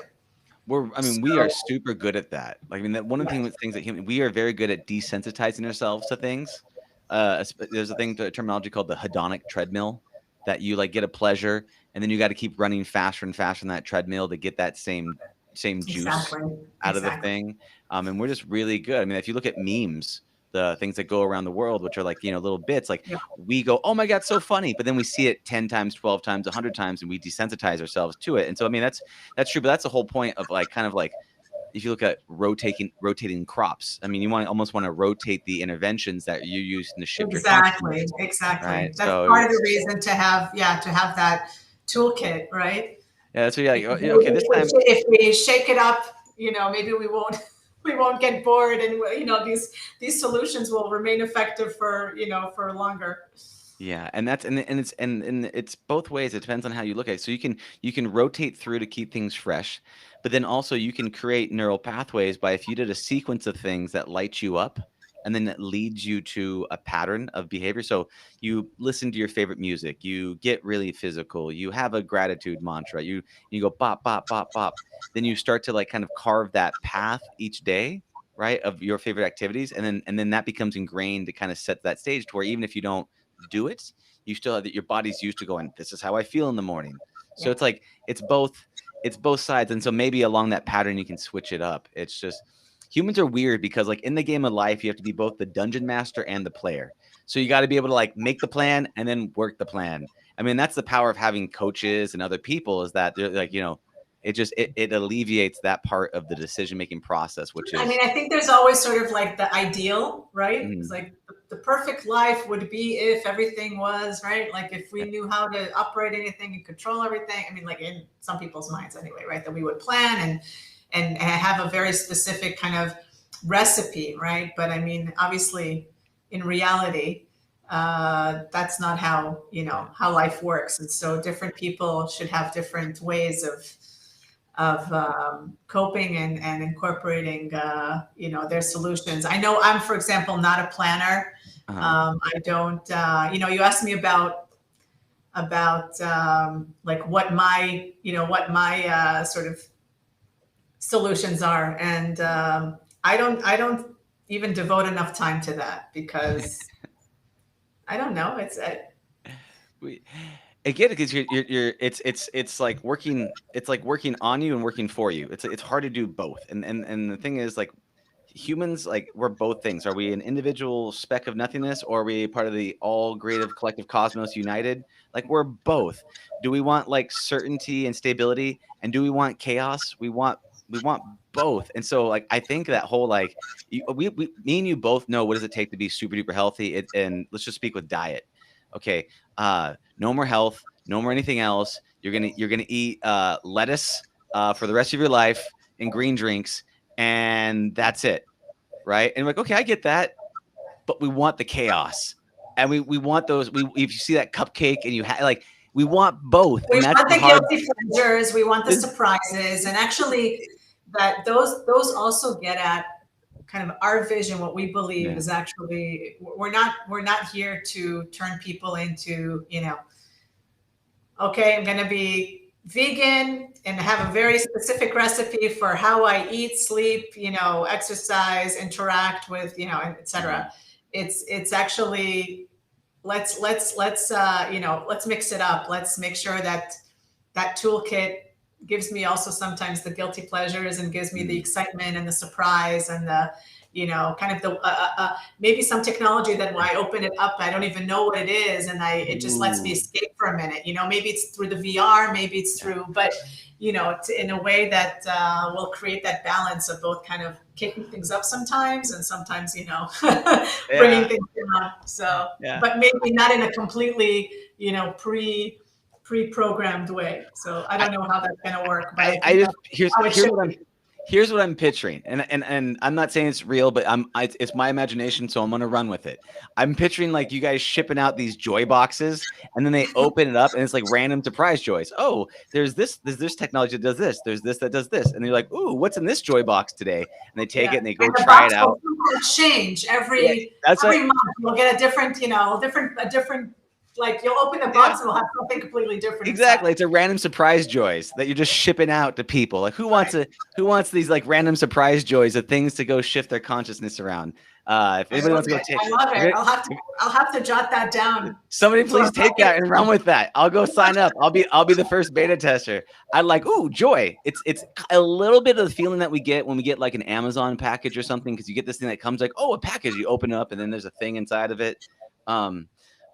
B: We are super good at that. One of the things that we are very good at desensitizing ourselves to things. There's a terminology called the hedonic treadmill, that you get a pleasure and then you got to keep running faster and faster on that treadmill to get that same juice out of the thing. And we're just really good. If you look at memes, the things that go around the world, which are little bits, we go, oh my God, so funny. But then we see it 10 times, 12 times, 100 times, and we desensitize ourselves to it. And so, that's true. But that's the whole point of if you look at rotating crops, you almost want to rotate the interventions that you use to shift your consciousness.
C: Exactly.
B: Right?
C: That's part of the reason to have that toolkit, right?
B: Yeah. So okay. This time,
C: if we shake it up, maybe we won't get bored, and these solutions will remain effective for longer.
B: Yeah, and it's both ways. It depends on how you look at it. So you can rotate through to keep things fresh, but then also you can create neural pathways by, if you did a sequence of things that light you up, and then it leads you to a pattern of behavior. So you listen to your favorite music, you get really physical, you have a gratitude mantra, you go bop, bop, bop, bop. Then you start to like kind of carve that path each day, right, of your favorite activities. And then that becomes ingrained to kind of set that stage to where even if you don't do it, you still have that your body's used to going, this is how I feel in the morning. So
C: Yeah.
B: it's like it's both sides. And so maybe along that pattern you can switch it up. It's just humans are weird because like in the game of life, you have to be both the dungeon master and the player. So you got to be able to like make the plan and then work the plan. I mean, that's the power of having coaches and other people, is that they're like, it alleviates that part of the decision making process, which
C: I
B: is
C: mean, I think there's always sort of like the ideal, right?
B: Mhm.
C: It's like the perfect life would be if everything was right. Like if we knew how to operate anything and control everything. I mean, like in some people's minds anyway, right? That we would plan and have a very specific kind of recipe, right? But I mean, obviously, in reality, that's not how how life works, and so different people should have different ways of coping and incorporating their solutions. I know I'm, for example, not a planner. I don't you asked me about like what my sort of solutions are, and I don't even devote enough time to that because I don't know.
B: we, I get it because you're it's like working on you and working for you. It's hard to do both. And the thing is, like, humans, like, we're both things. Are we an individual speck of nothingness, or are we part of the all creative collective cosmos united? Like, we're both. Do we want like certainty and stability, and do we want chaos? We want both. And so like I think that whole like me and you both know what does it take to be super duper healthy. And let's just speak with diet. Okay, no more health, no more anything else. You're gonna eat lettuce for the rest of your life and green drinks, and that's it, right? And we're like, okay, I get that, but we want the chaos, and we want those. If you see that cupcake and you have like, we want both,
C: We
B: and that's
C: want
B: the
C: the
B: hard.
C: guilty pleasures. We want the surprises, and actually, that those also get at kind of our vision. What we believe
B: Yeah.
C: is actually we're not here to turn people into okay, I'm going to be vegan and have a very specific recipe for how I eat, sleep, exercise, interact with, etc. It's actually let's mix it up. Let's make sure that that toolkit gives me also sometimes the guilty pleasures and gives me the excitement and the surprise and the kind of the maybe some technology that when I open it up I don't even know what it is, and it just lets me escape for a minute. Maybe it's through the VR, maybe it's through, but it's in a way that will create that balance of both kind of kicking things up sometimes and sometimes bringing things down. So,
B: Yeah.
C: but maybe not in a completely pre-programmed way. So I don't know how that's going to work, but I
B: I
C: think
B: just
C: that's how it should be.
B: here's what I'm picturing, and I'm not saying it's real, but it's my imagination, so I'm gonna run with it. I'm picturing like you guys shipping out these joy boxes, and then they open it up, and it's like random surprise joys. Oh, there's this technology that does this. There's this that does this, and you're like, ooh, what's in this joy box today? And they take it and they go
C: And the
B: try it
C: box
B: out.
C: will change every
B: That's
C: every
B: like,
C: month. You'll get a different, like you'll open the box and we'll have something completely different.
B: exactly.
C: Inside.
B: It's a random surprise joys that you're just shipping out to people. Like who wants these like random surprise joys of things to go shift their consciousness around? If anybody wants to go take,
C: I love it. I'll have to jot that down.
B: somebody please take that and run with that. I'll go sign up. I'll be the first beta tester. I like, ooh, joy. It's a little bit of the feeling that we get when we get like an Amazon package or something, because you get this thing that comes like, oh, a package. You open it up and then there's a thing inside of it.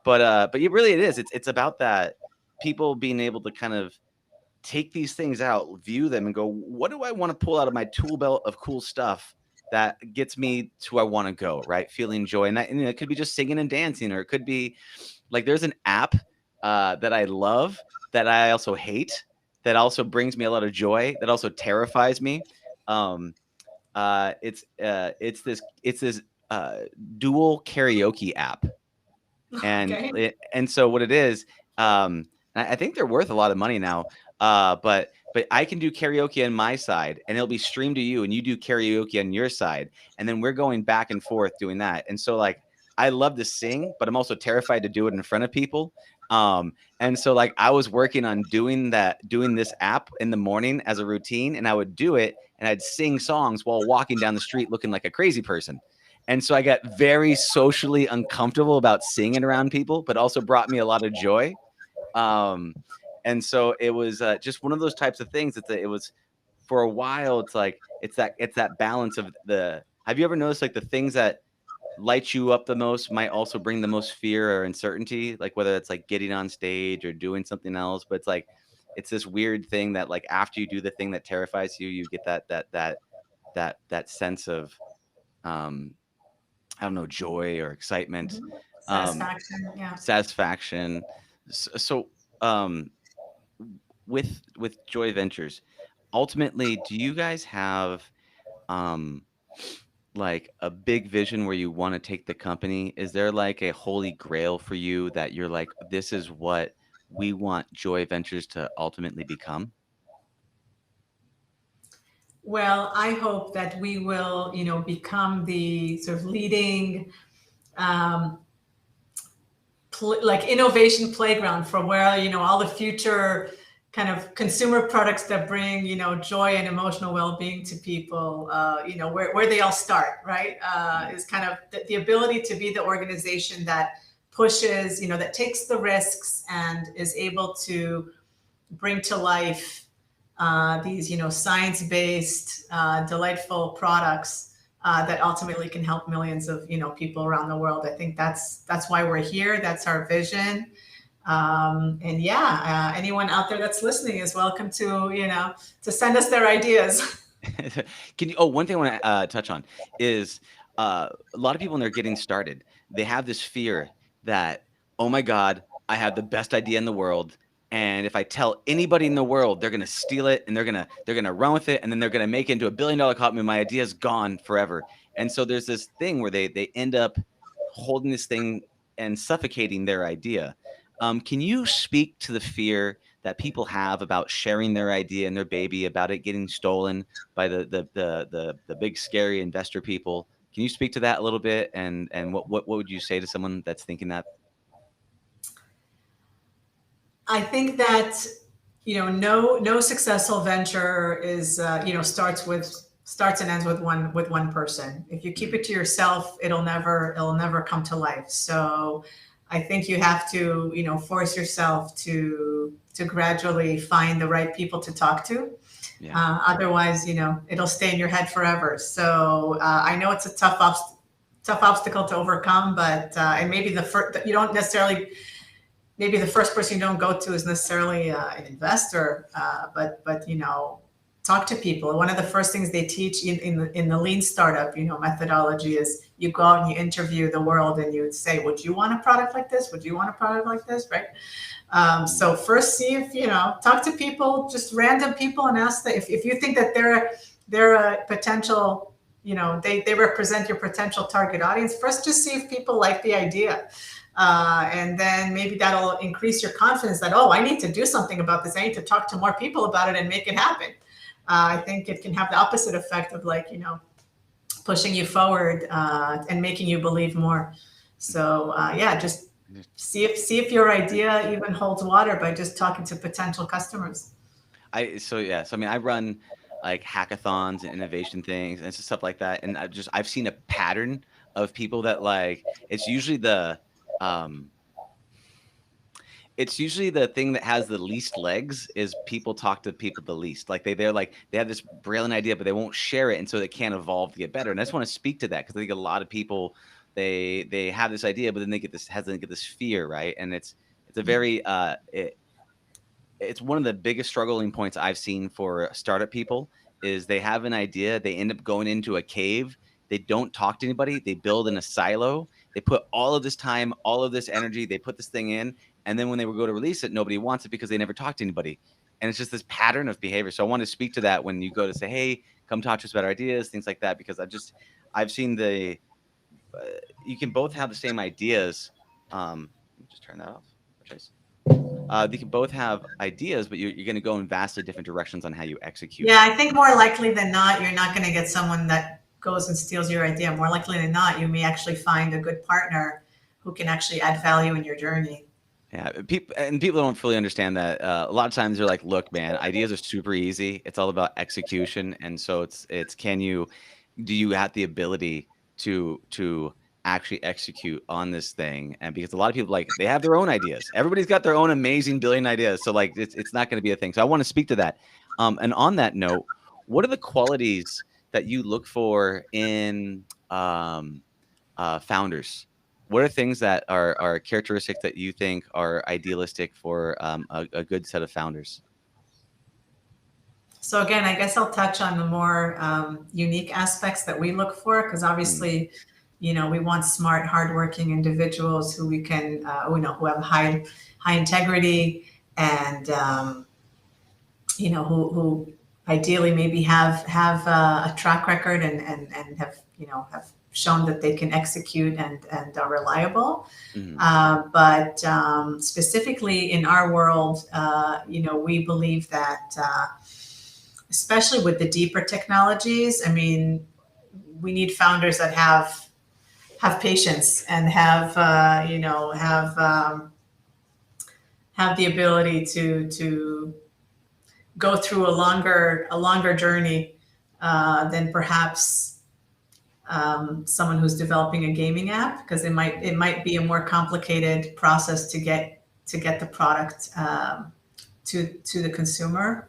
B: But it is. It's about that, people being able to kind of take these things out, view them, and go, what do I want to pull out of my tool belt of cool stuff that gets me to where I want to go, right? Feeling joy. And it could be just singing and dancing, or it could be like there's an app that I love that I also hate, that also brings me a lot of joy, that also terrifies me. It's this dual karaoke app. And
C: Okay.
B: so what it is, I think they're worth a lot of money now. But I can do karaoke on my side, and it'll be streamed to you, and you do karaoke on your side, and then we're going back and forth doing that. And so like I love to sing, but I'm also terrified to do it in front of people. And so like I was working on doing this app in the morning as a routine, and I would do it and I'd sing songs while walking down the street looking like a crazy person. And so I got very socially uncomfortable about singing around people, but also brought me a lot of joy. Um, and so it was just one of those types of things that it was for a while. It's like it's that balance of the. Have you ever noticed like the things that light you up the most might also bring the most fear or uncertainty, like whether it's like getting on stage or doing something else, but it's like it's this weird thing that like after you do the thing that terrifies you, you get that sense of um I don't know, joy or excitement,
C: Mhm.
B: um
C: Satisfaction. Yeah.
B: satisfaction. So um with Joy Ventures, ultimately, do you guys have um like a big vision where you want to take the company? Is there like a holy grail for you that you're like, this is what we want Joy Ventures to ultimately become?
C: Well, I hope that we will, become the sort of leading, um, like innovation playground for where, all the future kind of consumer products that bring, joy and emotional well-being to people, where they all start, right? Is kind of the ability to be the organization that pushes, that takes the risks and is able to bring to life these, science-based, delightful products that ultimately can help millions of, people around the world. I think that's why we're here. That's our vision. And yeah, anyone out there that's listening is welcome to, to send us their ideas.
B: Can you? Oh, one thing I want to touch on is a lot of people when they're getting started, they have this fear that, oh my God, I have the best idea in the world, and if I tell anybody in the world, they're gonna steal it and they're gonna run with it, and then they're gonna make it into $1 billion company. And my idea's gone forever. And so there's this thing where they end up holding this thing and suffocating their idea. Can you speak to the fear that people have about sharing their idea and their baby, about it getting stolen by the big scary investor people? Can you speak to that a little bit? And what would you say to someone that's thinking that?
C: I think that no successful venture is starts and ends with one person. If you keep
B: Mhm.
C: it to yourself, it'll never come to life. So I think you have to force yourself to gradually find the right people to talk to.
B: Yeah.
C: Otherwise, it'll stay in your head forever. So I know it's a tough obstacle to overcome, but and maybe the first you don't necessarily maybe the first person you don't go to is necessarily an investor, but talk to people. One of the first things they teach in the lean startup methodology is you go out and you interview the world and you say, would you want a product like this? Would you want a product like this? Right. So first, see if talk to people, just random people, and ask them if you think that they're a potential. They represent your potential target audience. First, just see if people like the idea. And then maybe that'll increase your confidence that, oh, I need to do something about this. I need to talk to more people about it and make it happen. I think it can have the opposite effect of pushing you forward and making you believe more. So yeah, just see if your idea even holds water by just talking to potential customers.
B: So I mean I run like hackathons and innovation things and stuff like that, and I've seen a pattern of people that like um it's usually the thing that has the least legs is people talk to people the least. Like they're like they have this brilliant idea, but they won't share it, and so they can't evolve to get better. And I just want to speak to that because I think a lot of people they have this idea, but then they get this fear, right? And it's a very it's one of the biggest struggling points I've seen for startup people is they have an idea, they end up going into a cave, they don't talk to anybody, they build in a silo, they put all of this time, all of this energy, they put this thing in, and then when they go to release it, nobody wants it because they never talked to anybody. And it's just this pattern of behavior. So I want to speak to that when you go to say, "Hey, come talk to us about our ideas," things like that, because I've seen uh, you can both have the same ideas. Let me just turn that off. Trace. They can both have ideas, but you're going to go in vastly different directions on how you execute
C: Yeah,
B: it.
C: I think more likely than not, you're not going to get someone that goes and steals your idea. More likely than not, you may actually find a good partner who can actually add value in your journey.
B: Yeah, people don't fully understand that. A lot of times they're like, "Look, man, ideas are super easy. It's all about execution." And so it's do you have the ability to actually execute on this thing? And because a lot of people like they have their own ideas. Everybody's got their own amazing billion ideas. So like it's not going to be a thing. So I want to speak to that. And on that note, what are the qualities that you look for in founders? What are things that are characteristics that you think are idealistic for a good set of founders?
C: So again, I guess I'll touch on the more unique aspects that we look for, because
B: Mm,
C: obviously, we want smart, hardworking individuals who we can, who have high integrity, and who ideally maybe have a track record, and have shown that they can execute and are reliable.
B: mhm.
C: But specifically in our world, we believe that, especially with the deeper technologies, I mean, we need founders that have patience and have the ability to go through a longer journey than perhaps someone who's developing a gaming app, because it might be a more complicated process to get the product to the consumer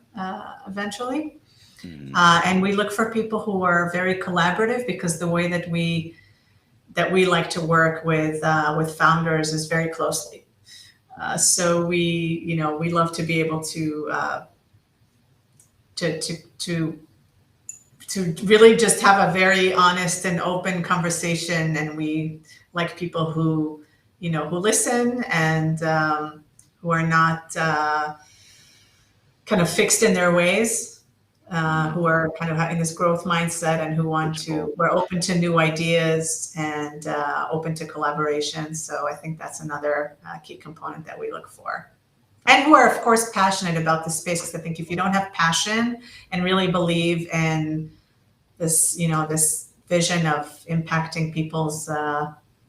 C: eventually.
B: Mhm.
C: And we look for people who are very collaborative, because the way that we like to work with founders is very closely. So we love to be able to really just have a very honest and open conversation, and we like people who listen, and who are not kind of fixed in their ways, who are kind of in this growth mindset, and we're open to new ideas, and open to collaboration. So I think that's another key component that we look for. And who are, of course, passionate about the space, because I think if you don't have passion and really believe in this vision of impacting people's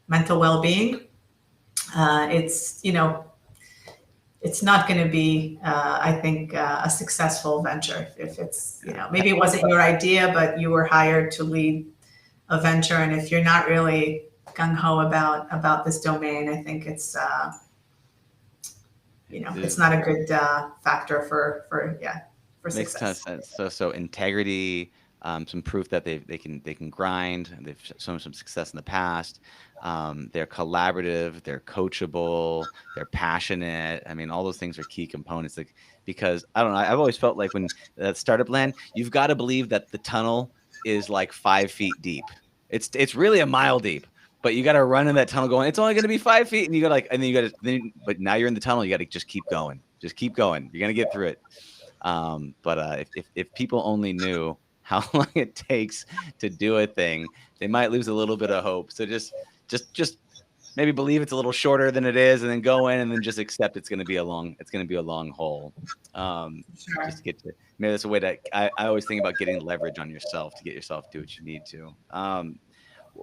C: mental well-being, it's not going to be, I think, a successful venture. If it's, maybe it wasn't your idea, but you were hired to lead a venture, and if you're not really gung-ho about this domain, I think it's it's not a good factor for
B: Makes a ton of
C: success.
B: sense. So integrity, some proof that they can grind. They've shown some success in the past. They're collaborative. They're coachable. They're passionate. I mean, all those things are key components. Like, because I don't know, I've always felt like when at startup land, you've got to believe that the tunnel is like 5 feet deep. It's really a mile deep. But you got to run in that tunnel going, it's only going to be 5 feet. And you got to and then you got to, but now you're in the tunnel. You got to just keep going. Just keep going. You're going to get through it. But if people only knew how long it takes to do a thing, they might lose a little bit of hope. So just maybe believe it's a little shorter than it is, and then go in and then just accept it's going to be a long haul. Just
C: Sure.
B: to get to maybe that's a way that I always think about getting leverage on yourself to get yourself to do what you need to.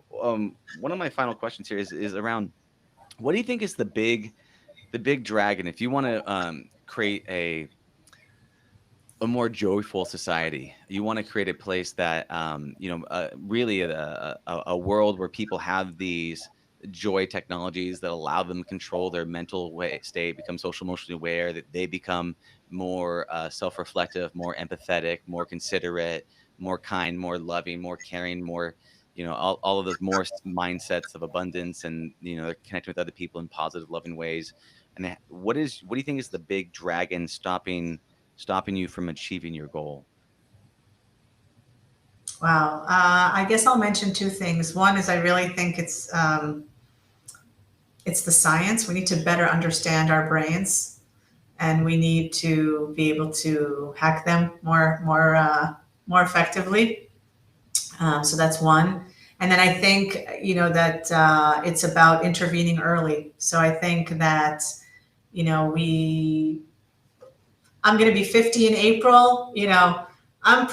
B: One of my final questions here is around what do you think is the big dragon if you want to create a more joyful society. You want to create a place that, really a world where people have these joy technologies that allow them to control their mental state, become social emotionally aware, that they become more self-reflective, more empathetic, more considerate, more kind, more loving, more caring, more, all of those more mindsets of abundance, and, they're connecting with other people in positive, loving ways. And what do you think is the big dragon stopping you from achieving your goal?
C: Wow. I guess I'll mention two things. One is, I really think it's the science. We need to better understand our brains, and we need to be able to hack them more effectively. So that's one. And then I think that it's about intervening early. So I think that I'm going to be 50 in April. I'm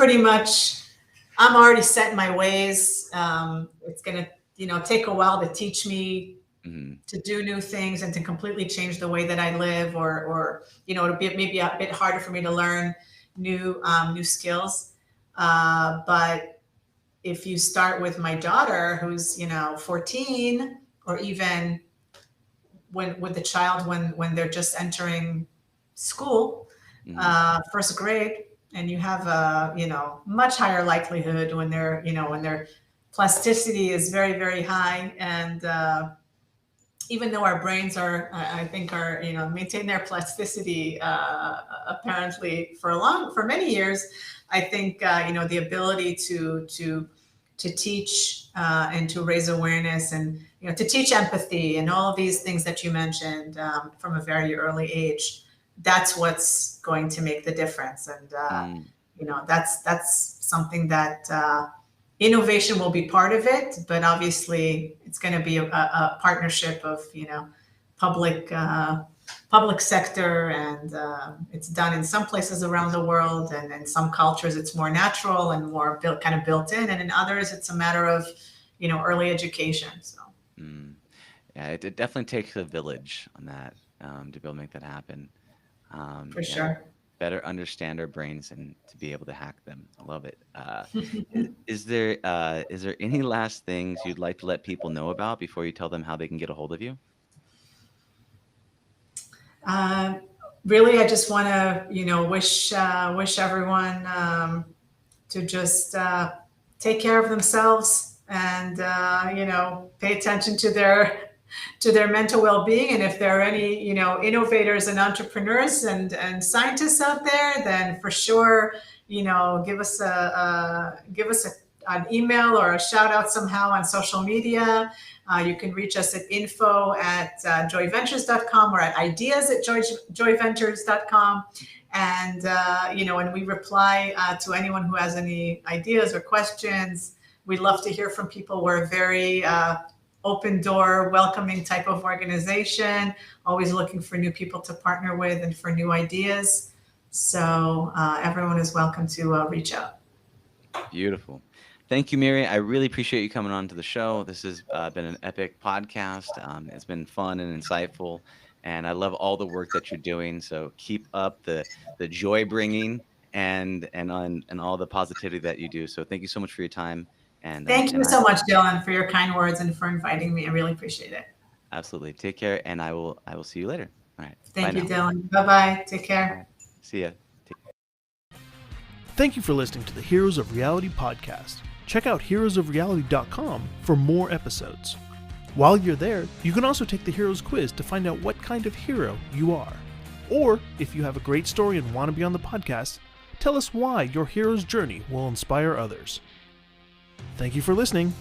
C: already set in my ways. It's going to, take a while to teach me to do new things and to completely change the way that I live, or it'll be maybe a bit harder for me to learn new skills. But if you start with my daughter, who's 14, or even with the child when they're just entering school, first grade, and you have a much higher likelihood when their plasticity is very, very high, and even though our brains I think are maintain their plasticity apparently for many years, I think the ability to teach and to raise awareness, and to teach empathy and all of these things that you mentioned from a very early age, that's what's going to make the difference. And that's something that innovation will be part of it, but obviously it's going to be a partnership of public sector, and it's done in some places around the world, and in some cultures it's more natural and more built in, and in others it's a matter of early education. So
B: yeah, it definitely takes a village on that to be able to make that happen.
C: For sure.
B: Better understand our brains and to be able to hack them. I love it. Is there any last things you'd like to let people know about before you tell them how they can get a hold of you?
C: Really, I just want to, wish everyone to just take care of themselves, and pay attention to their mental well-being. And if there are any innovators and entrepreneurs and scientists out there, then for sure give us an email or a shout out somehow on social media. You can reach us at info@joyventures.com or at ideas@joyventures.com. And when we reply to anyone who has any ideas or questions, we'd love to hear from people. We're a very open door, welcoming type of organization, always looking for new people to partner with and for new ideas. So everyone is welcome to reach out.
B: Beautiful. Thank you, Miri. I really appreciate you coming on to the show. This has been an epic podcast. It's been fun and insightful, and I love all the work that you're doing. So keep up the joy bringing and all the positivity that you do. So thank you so much for your time. And
C: thank you so much, Dylan, for your kind words and for inviting me. I really appreciate it.
B: Absolutely. Take care, and I will see you later. All right.
C: Thank you, Dylan. Bye-bye. Take care.
B: Right. See ya.
A: Thank you for listening to the Heroes of Reality podcast. Check out heroesofreality.com for more episodes. While you're there, you can also take the Heroes quiz to find out what kind of hero you are. Or, if you have a great story and want to be on the podcast, tell us why your hero's journey will inspire others. Thank you for listening.